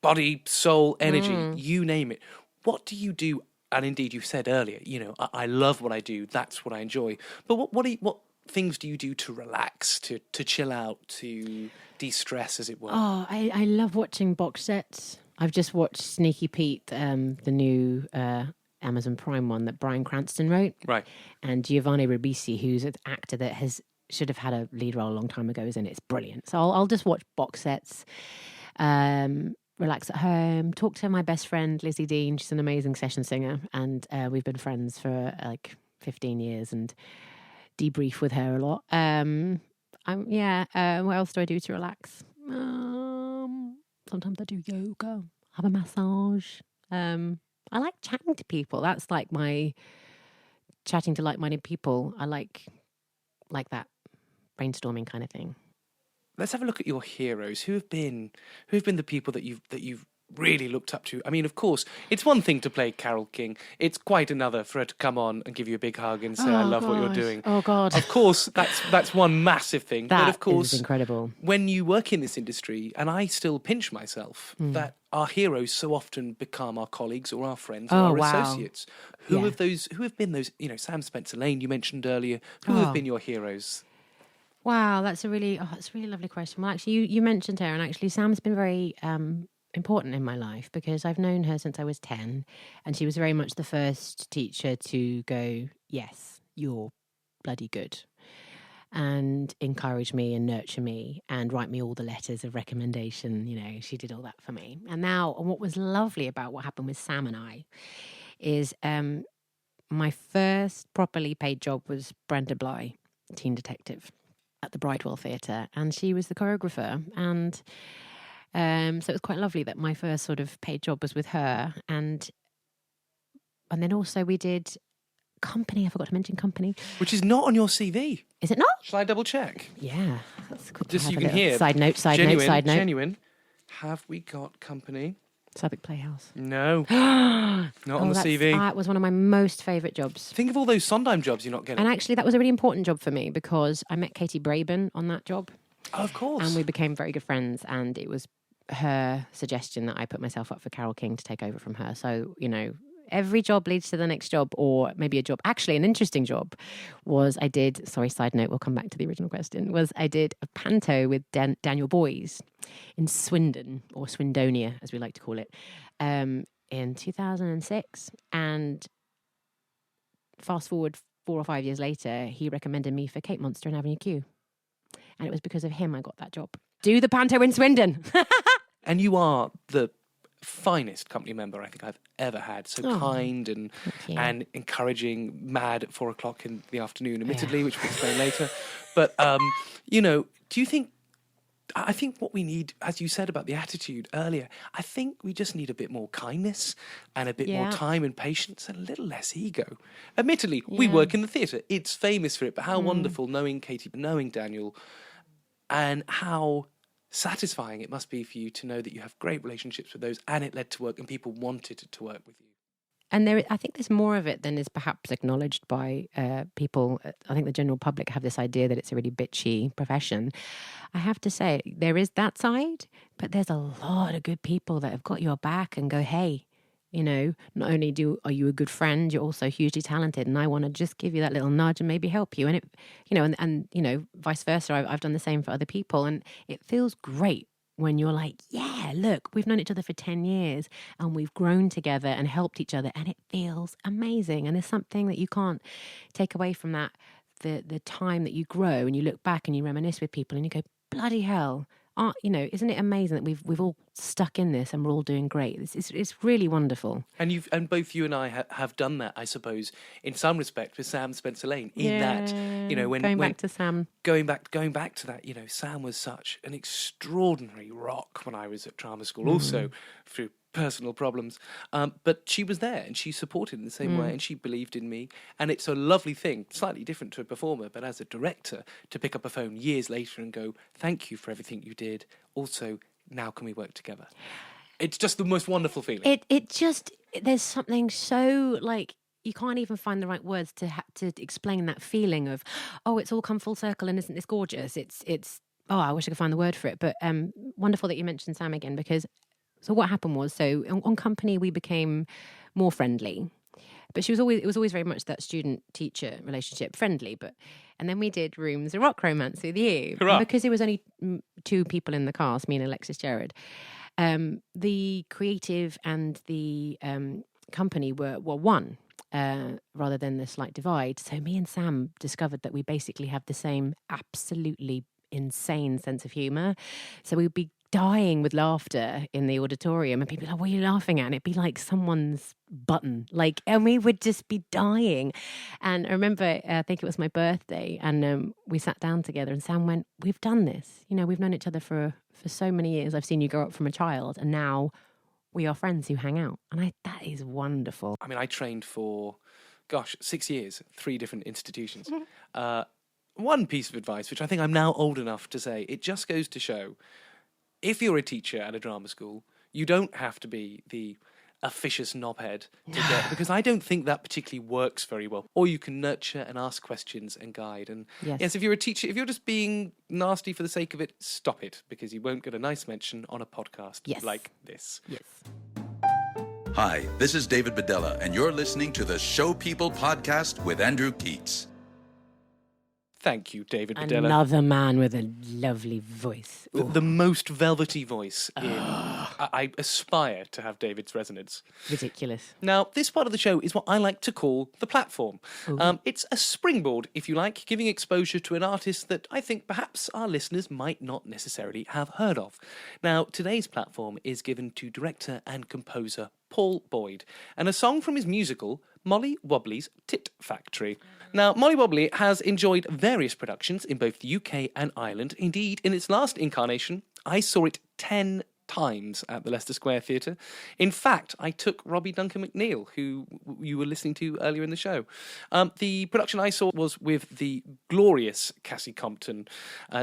body, soul, energy, you name it. What do you do? And indeed, you said earlier, I love what I do. That's what I enjoy. But what things do you do to relax, to chill out, to de-stress, as it were? Oh, I love watching box sets. I've just watched Sneaky Pete, the new Amazon Prime one that Bryan Cranston wrote. Right. And Giovanni Ribisi, who's an actor that has should have had a lead role a long time ago, isn't it? It's brilliant. So I'll just watch box sets, relax at home, talk to my best friend, Lizzie Dean. She's an amazing session singer. And we've been friends for like 15 years and debrief with her a lot. What else do I do to relax? Sometimes I do yoga, have a massage. I like chatting to people. That's like my chatting to like-minded people. I like that brainstorming kind of thing. Let's have a look at your heroes. Who have been the people that you've really looked up to? I mean, of course, it's one thing to play Carole King. It's quite another for her to come on and give you a big hug and say, "I love what you're doing." Oh God! Of course, that's one massive thing. But of course, is incredible. When you work in this industry, and I still pinch myself that our heroes so often become our colleagues or our friends or our associates. Who have been those? You know, Sam Spencer-Lane you mentioned earlier. Who have been your heroes? Wow, that's a really lovely question. Well, actually, you mentioned her, and actually, Sam's been very important in my life because I've known her since I was 10, and she was very much the first teacher to go, "Yes, you're bloody good," and encourage me and nurture me and write me all the letters of recommendation. You know, she did all that for me. And now, and what was lovely about what happened with Sam and I is my first properly paid job was Brenda Bligh, Teen Detective, at the Bridewell Theatre, and she was the choreographer. And so it was quite lovely that my first sort of paid job was with her. And then also we did Company. I forgot to mention Company, which is not on your CV. Is it not? Shall I double check? Yeah, that's good. Just so you can hear. Side note. Genuine. Have we got Company? Southwark Playhouse. No, not on the CV. That was one of my most favourite jobs. Think of all those Sondheim jobs you're not getting. And actually, that was a really important job for me because I met Katie Braben on that job. Oh, of course. And we became very good friends, and it was her suggestion that I put myself up for Carole King to take over from her. So, you know, every job leads to the next job, or maybe a job. Actually, an interesting job was side note, we'll come back to the original question, was I did a panto with Daniel Boys in Swindon, or Swindonia, as we like to call it, in 2006. And fast forward 4 or 5 years later, he recommended me for Kate Monster in Avenue Q. And it was because of him I got that job. Do the panto in Swindon. And you are the finest company member I think I've ever had. So kind and encouraging, mad at 4 o'clock in the afternoon, admittedly, which we'll explain later. But, you know, do you think, I think what we need, as you said about the attitude earlier, I think we just need a bit more kindness and a bit more time and patience and a little less ego. Admittedly, we work in the theatre. It's famous for it, but how wonderful knowing Katie, knowing Daniel, and how satisfying it must be for you to know that you have great relationships with those and it led to work and people wanted to work with you. And I think there's more of it than is perhaps acknowledged by people. I think the general public have this idea that it's a really bitchy profession. I have to say, there is that side, but there's a lot of good people that have got your back and go, hey, you know, not only are you a good friend, you're also hugely talented, and I want to just give you that little nudge and maybe help you. And it, you know, and you know, vice versa. I've done the same for other people, and it feels great when you're like, yeah, look, we've known each other for 10 years and we've grown together and helped each other, and it feels amazing. And there's something that you can't take away from that, the time that you grow and you look back and you reminisce with people and you go, bloody hell, you know, isn't it amazing that we've all stuck in this and we're all doing great? It's really wonderful. And both you and I have done that, I suppose, in some respect with Sam Spencer-Lane. In that, you know, going back to that, you know, Sam was such an extraordinary rock when I was at drama school, also through personal problems, but she was there and she supported in the same way and she believed in me. And it's a lovely thing, slightly different to a performer, but as a director, to pick up a phone years later and go, thank you for everything you did, also now can we work together? It's just the most wonderful feeling. There's something so, like, you can't even find the right words to explain that feeling of, oh, it's all come full circle and isn't this gorgeous? It's I wish I could find the word for it, but wonderful that you mentioned Sam again, because so what happened was, so on Company we became more friendly, but it was always very much that student-teacher relationship, friendly. And then we did Rooms, a Rock Romance with you, because it was only 2 people in the cast, me and Alexis Jarrett. The creative and the company were one, rather than the slight divide. So me and Sam discovered that we basically have the same absolutely insane sense of humour. So we'd be dying with laughter in the auditorium and people would be like, what are you laughing at? And it'd be like someone's button, like, and we would just be dying. And I remember, I think it was my birthday, and we sat down together and Sam went, we've done this, you know, we've known each other for so many years. I've seen you grow up from a child, and now we are friends who hang out. And that is wonderful. I mean, I trained for, 6 years, 3 different institutions. One piece of advice, which I think I'm now old enough to say, it just goes to show, if you're a teacher at a drama school, you don't have to be the officious knobhead to get, because I don't think that particularly works very well. Or you can nurture and ask questions and guide. And yes, if you're a teacher, if you're just being nasty for the sake of it, stop it, because you won't get a nice mention on a podcast like this. Yes. Hi, this is David Bedella, and you're listening to the Show People podcast with Andrew Keates. Thank you, David Bedella. Another man with a lovely voice. The most velvety voice in... I aspire to have David's resonance. Ridiculous. Now, this part of the show is what I like to call the platform. It's a springboard, if you like, giving exposure to an artist that I think perhaps our listeners might not necessarily have heard of. Now, today's platform is given to director and composer Paul Boyd, and a song from his musical, Molly Wobbly's Tit Factory. Now, Molly Wobbly has enjoyed various productions in both the UK and Ireland. Indeed, in its last incarnation, I saw it 10 times at the Leicester Square Theatre. In fact, I took Robbie Duncan McNeil, who you were listening to earlier in the show. The production I saw was with the glorious Cassie Compton,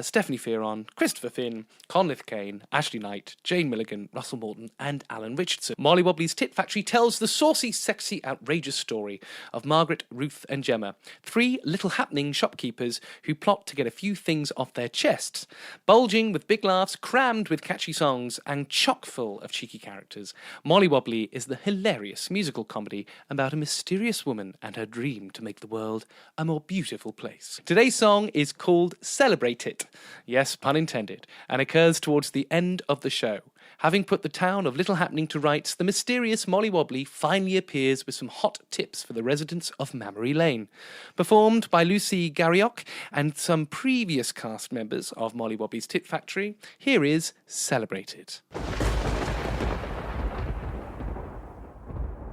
Stephanie Fearon, Christopher Finn, Conleth Kane, Ashley Knight, Jane Milligan, Russell Morton and Alan Richardson. Molly Wobbly's Tit Factory tells the saucy, sexy, outrageous story of Margaret, Ruth and Gemma, 3 little happening shopkeepers who plot to get a few things off their chests, bulging with big laughs, crammed with catchy songs and chock full of cheeky characters. Molly Wobbly is the hilarious musical comedy about a mysterious woman and her dream to make the world a more beautiful place. Today's song is called Celebrate It, yes, pun intended, and occurs towards the end of the show. Having put the town of Little Happening to rights, the mysterious Molly Wobbly finally appears with some hot tips for the residents of Mammary Lane. Performed by Lucy Garriock and some previous cast members of Molly Wobbly's Tit Factory, here is Celebrate It.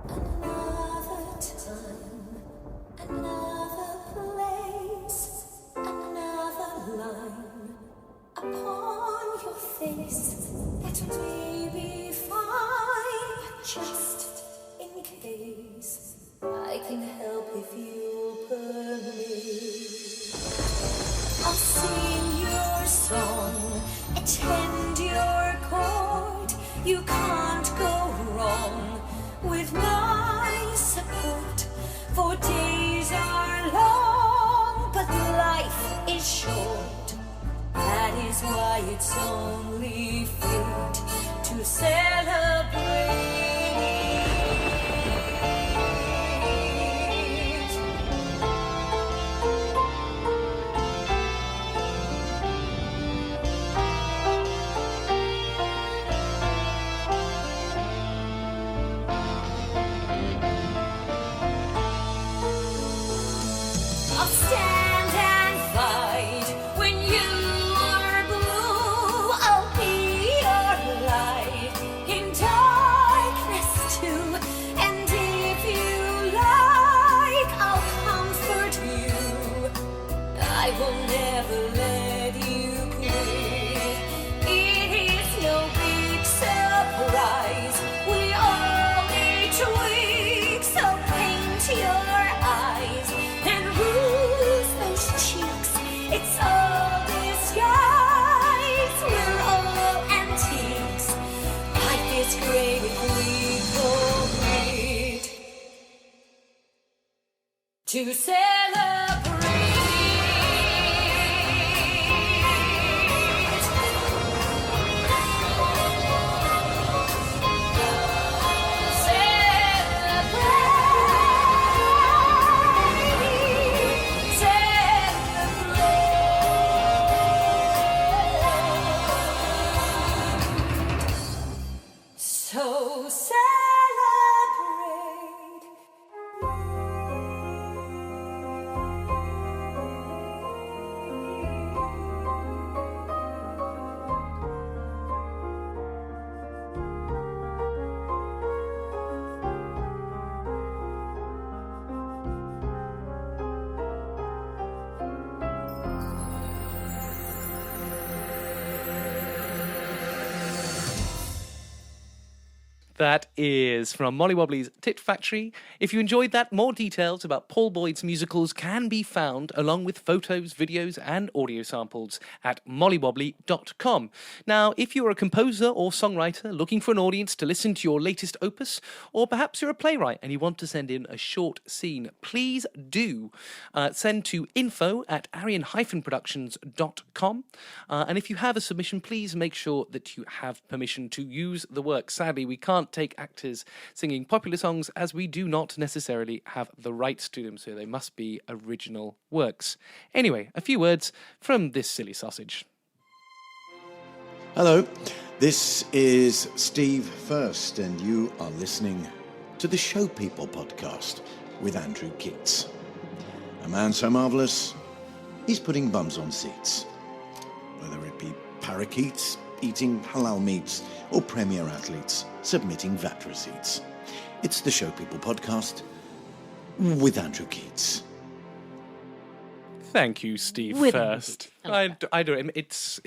Another time, another place, another line upon your face. That may be fine, but just in case, I can help if you permit. I'll sing your song, attend your chord. You can't go wrong with my support. For days are long, but life is short. That is why it's only fate to celebrate. I'll stand and fight when you are blue. I'll be your light in darkness too. And if you like, I'll comfort you. I will never let you quit. It is no big surprise. We all each week, so paint your eyes and rouge those cheeks. It's all disguise. We're all antiques. Life is great if we cooperate to celebrate. So celebrate. That is from Molly Wobbly's Tit Factory. If you enjoyed that, more details about Paul Boyd's musicals can be found, along with photos, videos, and audio samples, at mollywobbly.com. Now, if you're a composer or songwriter looking for an audience to listen to your latest opus, or perhaps you're a playwright and you want to send in a short scene, please do send to info@arian-productions.com. And if you have a submission, please make sure that you have permission to use the work. Sadly, we can't take actors singing popular songs, as we do not necessarily have the rights to them, so they must be original works. Anyway, a few words from this silly sausage. Hello, this is Steve First, and you are listening to the Show People podcast with Andrew Keates. A man so marvellous, he's putting bums on seats. Whether it be parakeets eating halal meats or premier athletes submitting VAT receipts. It's the Show People podcast with Andrew Keates. Thank you, Steve First. I don't. It's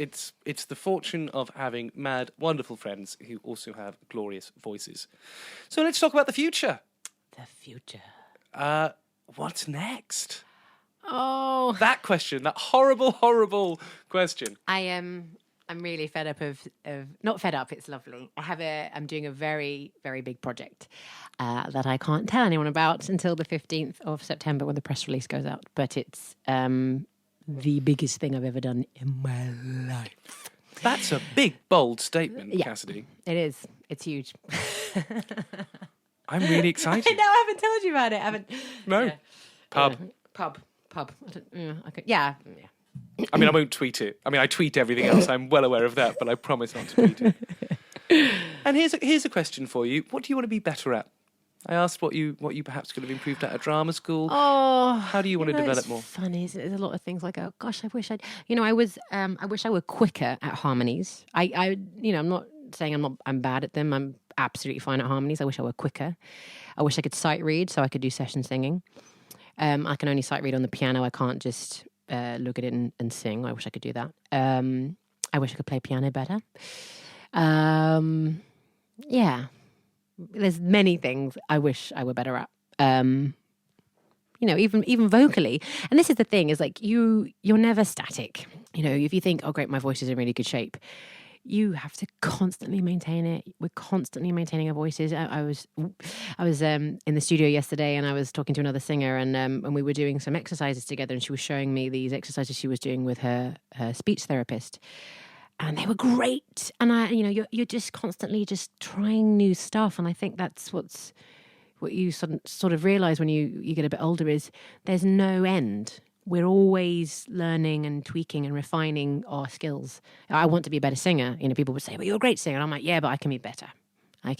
the fortune of having mad, wonderful friends who also have glorious voices. So let's talk about the future. The future. What's next? Oh, That question, that horrible, horrible question. I'm really fed up of not fed up. It's lovely. I'm doing a very, very big project that I can't tell anyone about until the 15th of September when the press release goes out. But it's the biggest thing I've ever done in my life. That's a big, bold statement, Yeah. Cassidy. It is. It's huge. I'm really excited. No, I haven't told you about it. I haven't. No. Yeah. Pub. Pub. Yeah. I mean, I won't tweet it. I mean, I tweet everything else. I'm well aware of that, but I promise not to tweet it. And here's a question for you. What do you want to be better at? I asked what you perhaps could have improved at drama school. Oh, how do you want to develop it's more? Funny, isn't it? There's a lot of things like, oh gosh, I wish I wish I were quicker at harmonies. I'm not saying I'm bad at them. I'm absolutely fine at harmonies. I wish I were quicker. I wish I could sight read so I could do session singing. I can only sight read on the piano. I can't just look at it and sing. I wish I could do that. I wish I could play piano better. Yeah. There's many things I wish I were better at. Even vocally. And this is the thing, is like you're never static. If you think, oh great, my voice is in really good shape, you have to constantly maintain it. We're constantly maintaining our voices. I was in the studio yesterday, and I was talking to another singer, and we were doing some exercises together, and she was showing me these exercises she was doing with her speech therapist. And they were great. And you're just constantly just trying new stuff. And I think that's what you sort of realize when you get a bit older, is there's no end. We're always learning and tweaking and refining our skills. I want to be a better singer. People would say, well, you're a great singer. And I'm like, yeah, but I can be better. I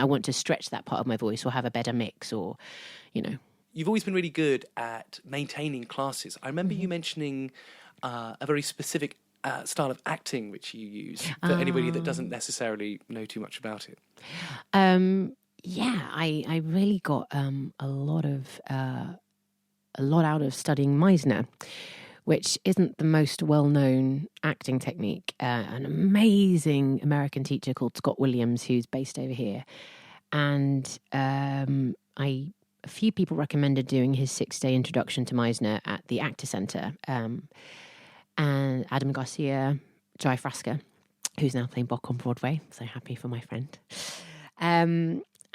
want to stretch that part of my voice or have a better mix or. You've always been really good at maintaining classes. I remember you mentioning a very specific style of acting which you use for anybody that doesn't necessarily know too much about it. I really got a lot out of studying Meisner, which isn't the most well-known acting technique. An amazing American teacher called Scott Williams, who's based over here, and a few people recommended doing his 6-day introduction to Meisner at the Actor Center. And Adam Garcia, Jai Frasca, who's now playing Bock on Broadway. So happy for my friend.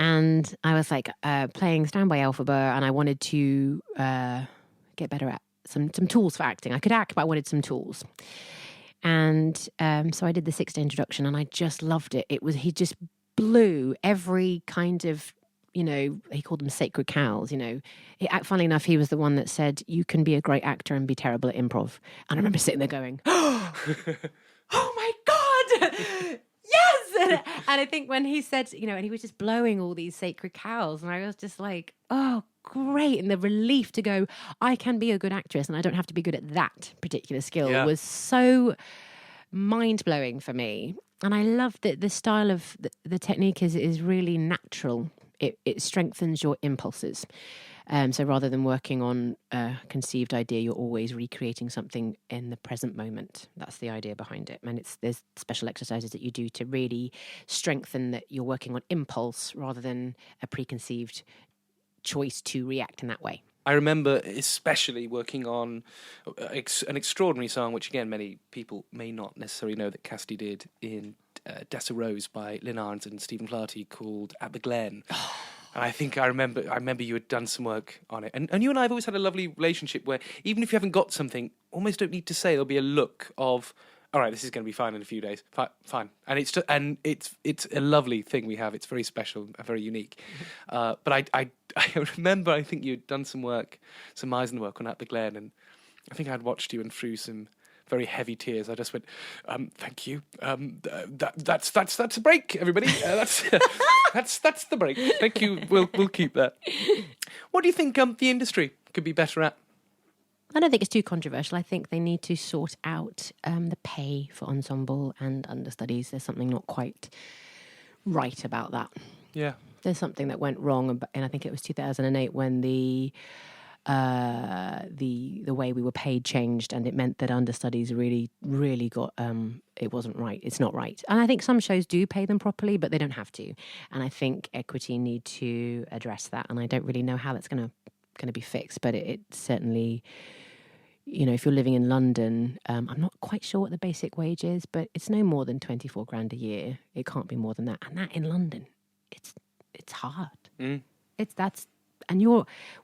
And I was like playing Standby Alphaba, and I wanted to get better at some tools for acting. I could act, but I wanted some tools. And so I did the 6-day introduction, and I just loved it. He just blew every kind of, he called them sacred cows, Funnily enough, he was the one that said, you can be a great actor and be terrible at improv. And I remember sitting there going, oh my God, yes! And I think when he said, and he was just blowing all these sacred cows, and I was just like, oh, great. And the relief to go, I can be a good actress and I don't have to be good at that particular skill was so mind-blowing for me. And I love that the style of the technique is really natural. It strengthens your impulses. So rather than working on a conceived idea, you're always recreating something in the present moment. That's the idea behind it. And there's special exercises that you do to really strengthen that you're working on impulse rather than a preconceived choice to react in that way. I remember especially working on an extraordinary song, which again, many people may not necessarily know that Cassidy did in Dessa Rose by Lynn Arns and Stephen Clarty, called At the Glen. And I remember you had done some work on it. And you and I have always had a lovely relationship where even if you haven't got something, almost don't need to say, there'll be a look of, all right, this is going to be fine in a few days. Fine. And it's a lovely thing we have. It's very special, very unique. But I remember, I think you'd done some Eisen work on At the Glen, and I think I'd watched you and through some very heavy tears. I just went, thank you. That's a break, everybody. That's the break. Thank you. We'll keep that. What do you think the industry could be better at? I don't think it's too controversial. I think they need to sort out the pay for ensemble and understudies. There's something not quite right about that. Yeah. There's something that went wrong, and I think it was 2008 when the way we were paid changed, and it meant that understudies really got it wasn't right. It's not right. And I think some shows do pay them properly, but they don't have to. And I think Equity need to address that. And I don't really know how that's going to be fixed, but it certainly, if you're living in London, I'm not quite sure what the basic wage is, but it's no more than 24 grand a year. It can't be more than that. And that in London, it's hard. And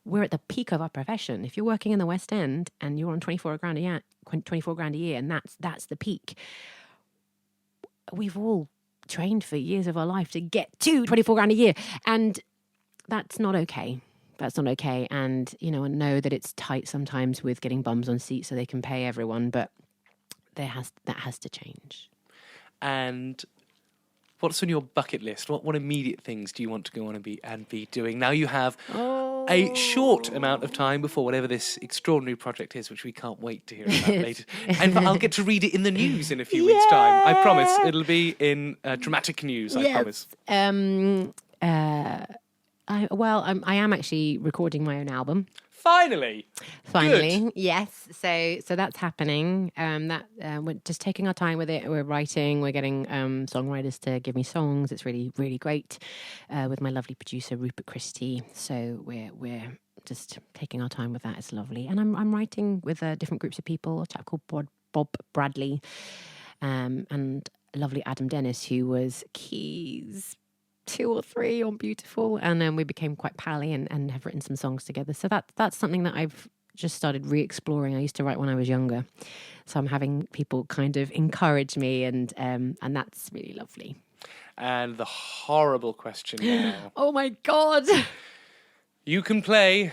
we're at the peak of our profession. If you're working in the West End and you're on 24 grand a year, and that's the peak. We've all trained for years of our life to get to 24 grand a year, and that's not okay. That's not okay. And, I know that it's tight sometimes with getting bums on seats so they can pay everyone, but that has to change. And what's on your bucket list? What immediate things do you want to go on and be doing? Now you have a short amount of time before whatever this extraordinary project is, which we can't wait to hear about later. And I'll get to read it in the news in a few weeks' time. I promise. It'll be in dramatic news, I promise. I am actually recording my own album. Finally, Good. Yes. So that's happening. We're just taking our time with it. We're writing. We're getting songwriters to give me songs. It's really, really great with my lovely producer Rupert Christie. So we're just taking our time with that. It's lovely. And I'm writing with different groups of people. A chap called Bob Bradley, and a lovely Adam Dennis, who was keys 2 or 3 on Beautiful, and then we became quite pally and have written some songs together. So that's something that I've just started re-exploring. I used to write when I was younger, so I'm having people kind of encourage me, and that's really lovely. And the horrible question now. Oh my God! You can play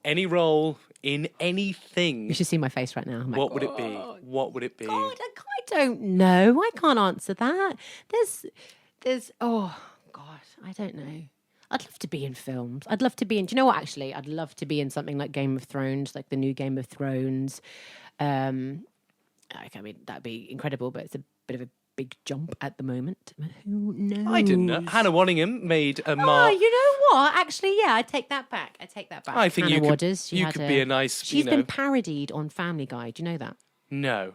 any role in anything. You should see my face right now. What would it be? What would it be? God, I don't know. I can't answer that. There's God, I don't know. I'd love to be in films. I'd love to be in... Do you know what, actually? I'd love to be in something like Game of Thrones, like the new Game of Thrones. That'd be incredible, but it's a bit of a big jump at the moment. Who knows? I didn't know. Hannah Waddingham made a Oh, you know what? Actually, yeah, I take that back. I think Hannah you could, Wadders, you could be a nice... She's been parodied on Family Guy. Do you know that? No.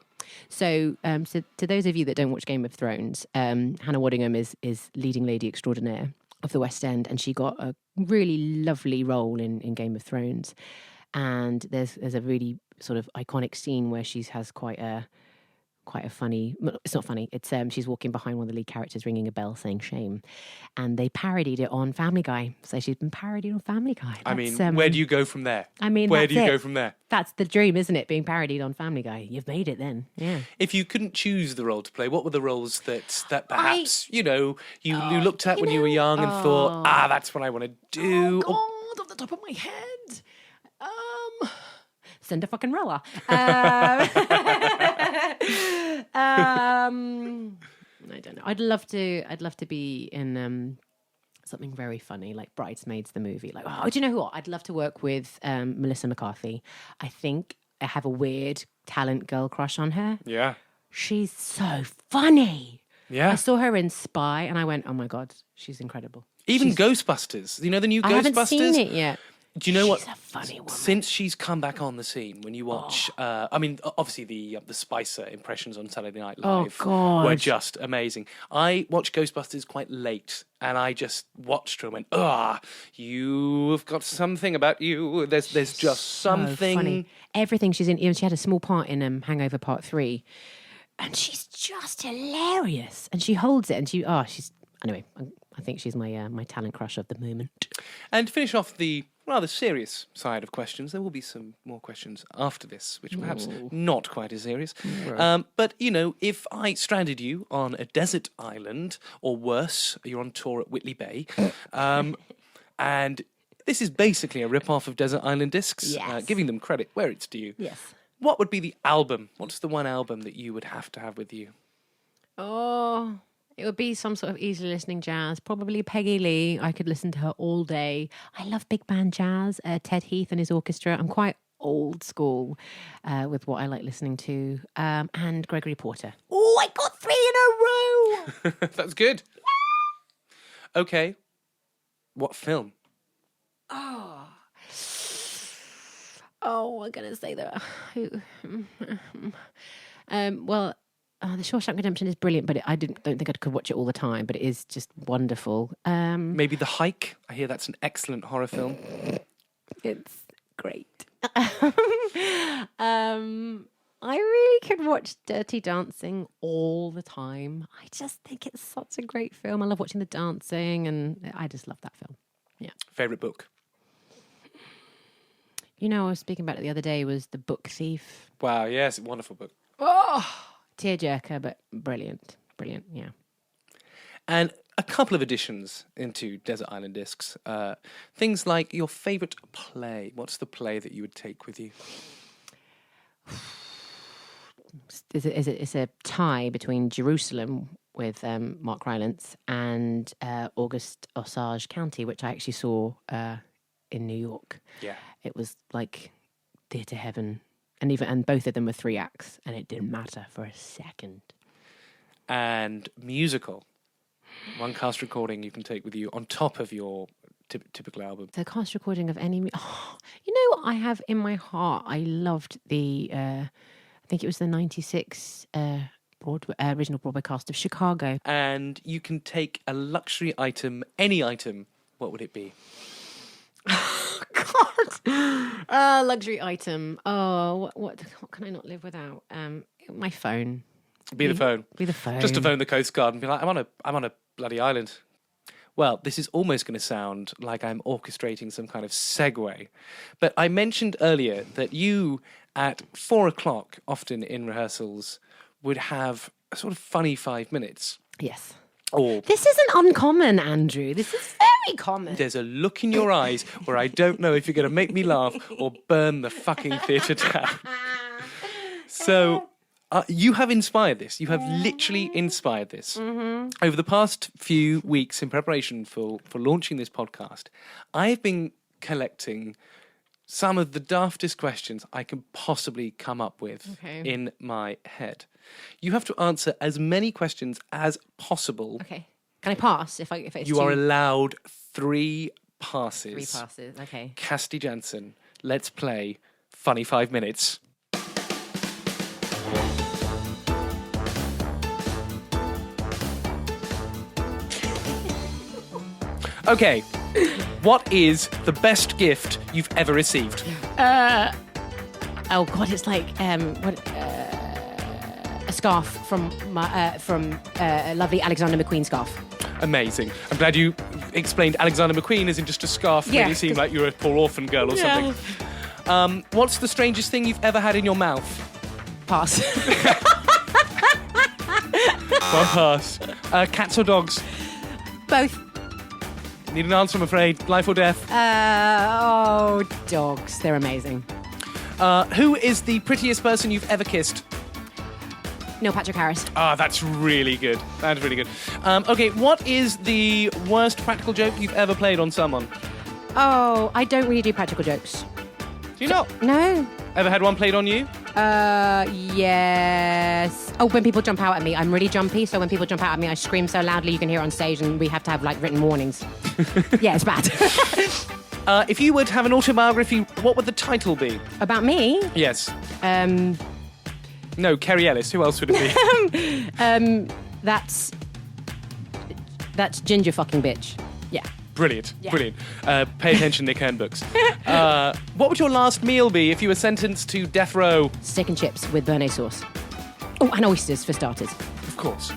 So to those of you that don't watch Game of Thrones, Hannah Waddingham is leading lady extraordinaire of the West End, and she got a really lovely role in Game of Thrones. And there's a really sort of iconic scene where she has quite a funny... It's not funny. It's she's walking behind one of the lead characters, ringing a bell, saying shame. And they parodied it on Family Guy. So she's been parodied on Family Guy. Where do you go from there? Where do you go from there? That's the dream, isn't it? Being parodied on Family Guy. You've made it then. Yeah. If you couldn't choose the role to play, what were the roles that perhaps, you looked at when you were young and thought, that's what I want to do? Oh, God, off the top of my head. Cinda fucking Rolla. I don't know. I'd love to be in something very funny, like Bridesmaids the movie. Like, do you know what? I'd love to work with Melissa McCarthy. I think I have a weird talent girl crush on her. Yeah. She's so funny. Yeah. I saw her in Spy and I went, oh my God, she's incredible. Even Ghostbusters. You know the new Ghostbusters? I haven't seen it yet. Do you know what? She's a funny woman. Since she's come back on the scene, when you watch, I mean, obviously the Spicer impressions on Saturday Night Live God. were just amazing. I watched Ghostbusters quite late, and I just watched her and went, you've got something about you. There's just something. So funny. Everything she's in. She had a small part in Hangover Part 3, and she's just hilarious. And she holds it, and she's anyway. I think she's my talent crush of the moment. And to finish off the rather serious side of questions, there will be some more questions after this, which are perhaps not quite as serious. But, if I stranded you on a desert island, or worse, you're on tour at Whitley Bay, and this is basically a rip-off of Desert Island Discs, giving them credit where it's due. Yes. What would be the album? What's the one album that you would have to have with you? Oh, it would be some sort of easy listening jazz. Probably Peggy Lee. I could listen to her all day. I love big band jazz. Ted Heath and his orchestra. I'm quite old school with what I like listening to. And Gregory Porter. Oh, I got 3 in a row. That's good. Okay. What film? Oh, we're going to say that. The Shawshank Redemption is brilliant, but I don't think I could watch it all the time, but it is just wonderful. Maybe The Hike. I hear that's an excellent horror film. It's great. I really could watch Dirty Dancing all the time. I just think it's such a great film. I love watching the dancing, and I just love that film. Yeah. Favourite book? I was speaking about it the other day, was The Book Thief. Wow, yes, wonderful book. Oh, tearjerker, but brilliant. Brilliant, yeah. And a couple of additions into Desert Island Discs. Things like your favourite play. What's the play that you would take with you? It's a tie between Jerusalem with Mark Rylance and August Osage County, which I actually saw in New York. Yeah. It was like theatre heaven. And both of them were 3 acts, and it didn't matter for a second. And musical. One cast recording you can take with you on top of your typical album. The cast recording of any... what I have in my heart? I loved the... I think it was the 96 original Broadway cast of Chicago. And you can take a luxury item, any item. What would it be? God. Luxury item. Oh, what can I not live without? My phone. Be the phone. Be the phone. Just to phone the Coast Guard and be like, I'm on a bloody island. Well, this is almost going to sound like I'm orchestrating some kind of segue. But I mentioned earlier that you, at 4:00, often in rehearsals, would have a sort of funny 5 minutes. Yes. Or this isn't uncommon, Andrew. This is very common. There's a look in your eyes where I don't know if you're going to make me laugh or burn the fucking theatre down. So you have inspired this. You have literally inspired this. Mm-hmm. Over the past few weeks in preparation for launching this podcast, I've been collecting some of the daftest questions I can possibly come up with in my head. You have to answer as many questions as possible. Okay. Can I pass if it's You are allowed 3 passes. 3 passes, okay. Cassidy Janson, let's play Funny 5 Minutes. Okay. What is the best gift you've ever received? Oh God, it's like a scarf from lovely Alexander McQueen scarf. Amazing. I'm glad you explained Alexander McQueen as in just a scarf. Made it seem like you're a poor orphan girl or something. What's the strangest thing you've ever had in your mouth? Pass. One pass. Cats or dogs? Both. Need an answer, I'm afraid. Life or death? Dogs. They're amazing. Who is the prettiest person you've ever kissed? Neil Patrick Harris. That's really good. That's really good. Okay, what is the worst practical joke you've ever played on someone? Oh, I don't really do practical jokes. Do you not? No. Ever had one played on you? Yes. Oh, when people jump out at me, I'm really jumpy, so when people jump out at me, I scream so loudly you can hear it on stage, and we have to have, written warnings. Yeah, it's bad. If you were to have an autobiography, what would the title be? About me? Yes. No, Kerry Ellis. Who else would it be? That's Ginger fucking bitch. Yeah. Brilliant, Yeah. brilliant. Pay attention, Nick Hearn books. What would your last meal be if you were sentenced to death row? Steak and chips with béarnaise sauce. Oh, and oysters for starters. Of course.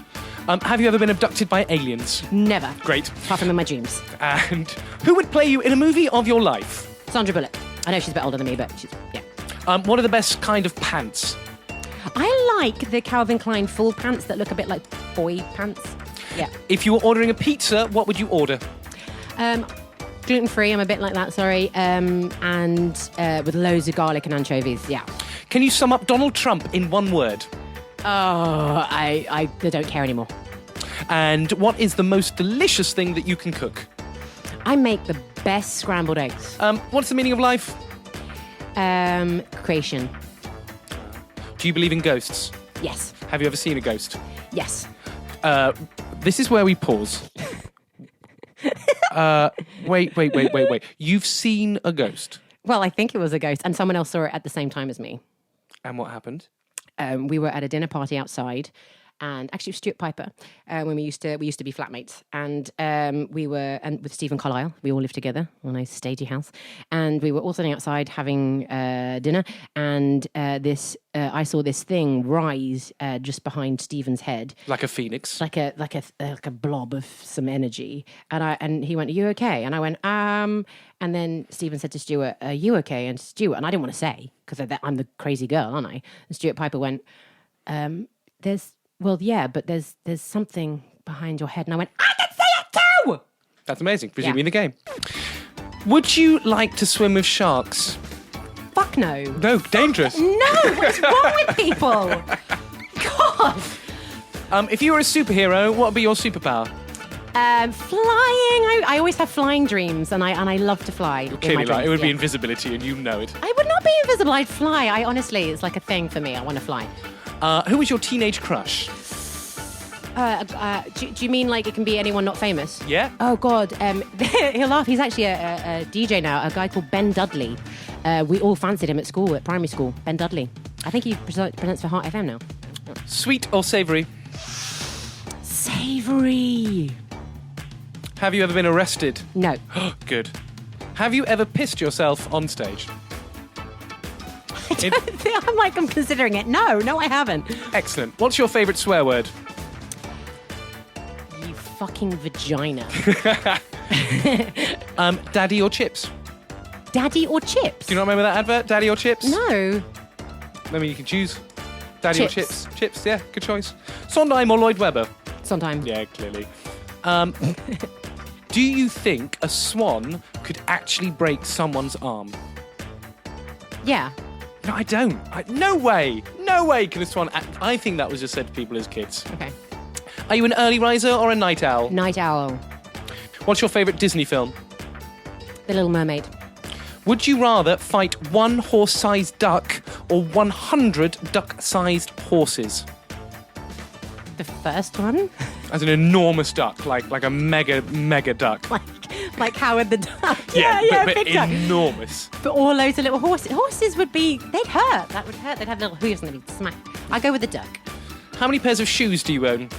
Have you ever been abducted by aliens? Never. Great. Apart from in my dreams. And who would play you in a movie of your life? Sandra Bullock. I know she's a bit older than me, but she's, yeah. What are the best kind of pants? I like the Calvin Klein full pants that look a bit like boy pants. Yeah. If you were ordering a pizza, what would you order? Gluten-free, I'm a bit like that, sorry. And with loads of garlic and anchovies, yeah. Can you sum up Donald Trump in one word? Oh, I don't care anymore. And what is the most delicious thing that you can cook? I make the best scrambled eggs. What's the meaning of life? Creation. Do you believe in ghosts? Yes. Have you ever seen a ghost? Yes. This is where we pause. Wait. You've seen a ghost? Well, I think it was a ghost, and someone else saw it at the same time as me. And what happened? We were at a dinner party outside, and actually it was Stuart Piper when we used to be flatmates, and with Stephen Carlyle, we all lived together on a stagey house, and we were all sitting outside having dinner, and I saw this thing rise just behind Stephen's head, Like a phoenix. like a blob of some energy, and he went, "Are you okay?" And I went, and then Stephen said to Stuart, "Are you okay?" And Stuart, and I didn't want to say because I'm the crazy girl, aren't I? And Stuart Piper went, "Well, yeah, but there's something behind your head." And I went, "I can see it too!" That's amazing. Presumably Yeah. in the game. Would you like to swim with sharks? Fuck no. No, dangerous. No, what's wrong with people? God. If you were a superhero, what would be your superpower? Flying. I always have flying dreams, and I love to fly. in my Clearly, dreams, it would be yeah. invisibility, and you know it. I would not be invisible. I'd fly. I honestly, it's like a thing for me. I want to fly. Who was your teenage crush? Do you mean like it can be anyone not famous? Yeah. Oh God, he'll laugh. He's actually a DJ now. A guy called Ben Dudley. We all fancied him at school, at primary school. Ben Dudley. I think he presents for Heart FM now. Sweet or savoury? Savoury. Have you ever been arrested? No. Good. Have you ever pissed yourself on stage? I'm considering it. No, I haven't. Excellent. What's your favourite swear word? You fucking vagina. Daddy or chips? Daddy or chips? Do you not remember that advert? Daddy or chips? No. I mean, you can choose. Daddy or Chips. chips? Chips, yeah, good choice. Sondheim or Lloyd Webber? Sometime. Yeah, clearly. Do you think a swan could actually break someone's arm? Yeah. No, I don't. No way. No way can a swan I think that was just said to people as kids. Okay. Are you an early riser or a night owl? Night owl. What's your favourite Disney film? The Little Mermaid. Would you rather fight one horse-sized duck or 100 duck-sized horses? The first one? As an enormous duck, like a mega duck. like Howard the Duck. but big duck. enormous. But all loads of little horses. Horses they'd hurt. That would hurt. They'd have little hooves and they'd be smacked. I'd go with the duck. How many pairs of shoes do you own?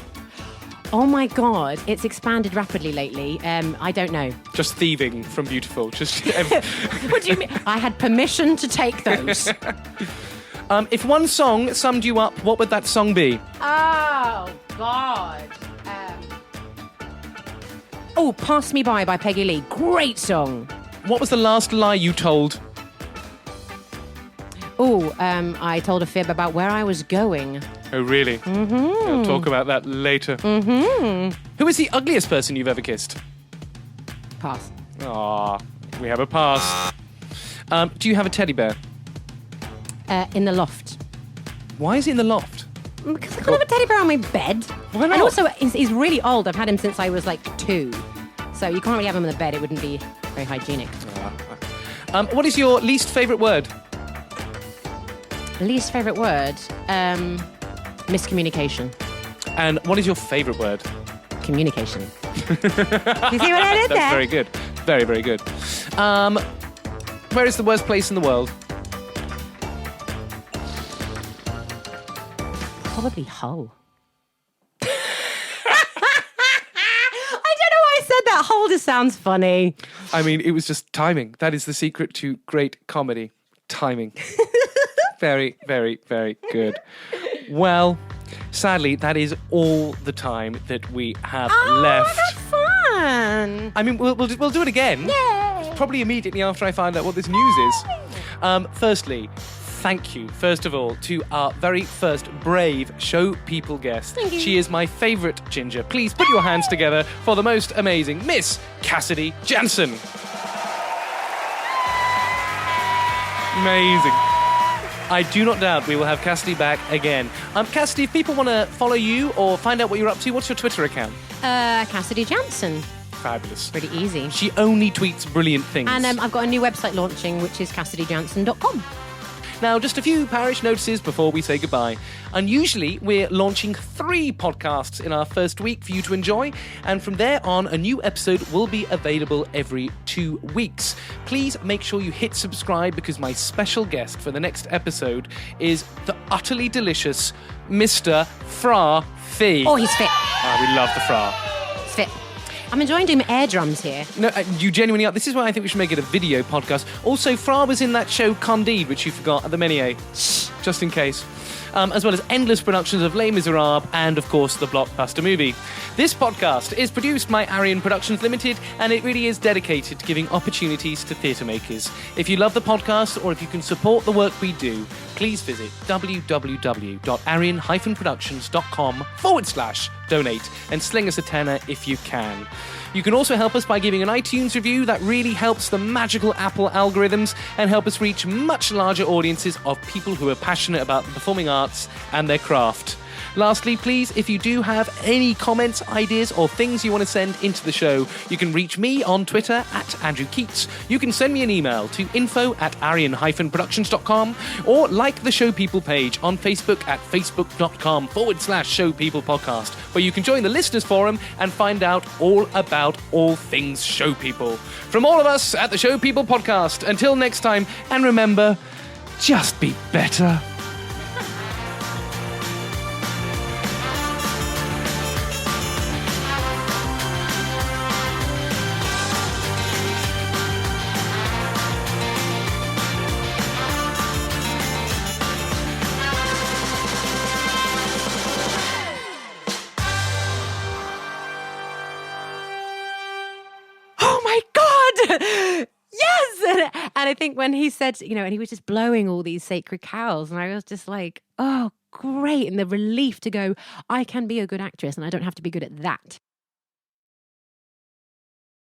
Oh my God, it's expanded rapidly lately. I don't know. Just thieving from Beautiful. Just. What do you mean? I had permission to take those. If one song summed you up, what would that song be? Oh, God. Pass Me By Peggy Lee. Great song. What was the last lie you told? I told a fib about where I was going. Oh, really? Mm-hmm. I'll talk about that later. Mm-hmm. Who is the ugliest person you've ever kissed? Pass. Ah, we have a pass. Do you have a teddy bear? In the loft. Why is he in the loft? Because I can't have a teddy bear on my bed. Why not? And also, he's really old. I've had him since I was like 2. So you can't really have him in the bed. It wouldn't be very hygienic. What is your least favourite word? Least favourite word? Miscommunication. And what is your favourite word? Communication. You see what I did there? That's very good. very, very good. Where is the worst place in the world? Probably Hull. I don't know why I said that. Hull just sounds funny. I mean, it was just timing. That is the secret to great comedy. Timing. Very, very, very good. Well, sadly, that is all the time that we have left. That's fun. I mean, we'll do it again. Yay. Probably immediately after I find out what this news is. Firstly, thank you, first of all, to our very first brave show people guest. Thank you. She is my favourite ginger. Please put your hands together for the most amazing Miss Cassidy Janson. Amazing. I do not doubt we will have Cassidy back again. Cassidy, if people want to follow you or find out what you're up to, what's your Twitter account? Cassidy Janson. Fabulous. Pretty easy. She only tweets brilliant things. And I've got a new website launching, which is CassidyJanson.com. Now, just a few parish notices before we say goodbye. Unusually, we're launching 3 podcasts in our first week for you to enjoy, and from there on, a new episode will be available every 2 weeks. Please make sure you hit subscribe because my special guest for the next episode is the utterly delicious Mr. Fra Fee. Oh, he's fit. We love the Fra. He's fit. I'm enjoying doing air drums here. No, you genuinely are. This is why I think we should make it a video podcast. Also, Fra was in that show Candide, which you forgot at the Menier. Just in case. As well as endless productions of Les Miserables and, of course, the blockbuster movie. This podcast is produced by Arian Productions Limited, and it really is dedicated to giving opportunities to theatre makers. If you love the podcast, or if you can support the work we do, please visit www.arianproductions.com/donate and sling us a tenner if you can. You can also help us by giving an iTunes review. That really helps the magical Apple algorithms and help us reach much larger audiences of people who are passionate about the performing arts and their craft. Lastly, please, if you do have any comments, ideas, or things you want to send into the show, you can reach me on Twitter at Andrew Keates. You can send me an email to info@arian-productions.com or like the Show People page on Facebook at facebook.com/Show People Podcast, where you can join the listeners forum and find out all about all things Show People. From all of us at the Show People Podcast, until next time, and remember, just be better. Yes! And I think when he said, and he was just blowing all these sacred cows, and I was just like, oh, great. And the relief to go, I can be a good actress and I don't have to be good at that.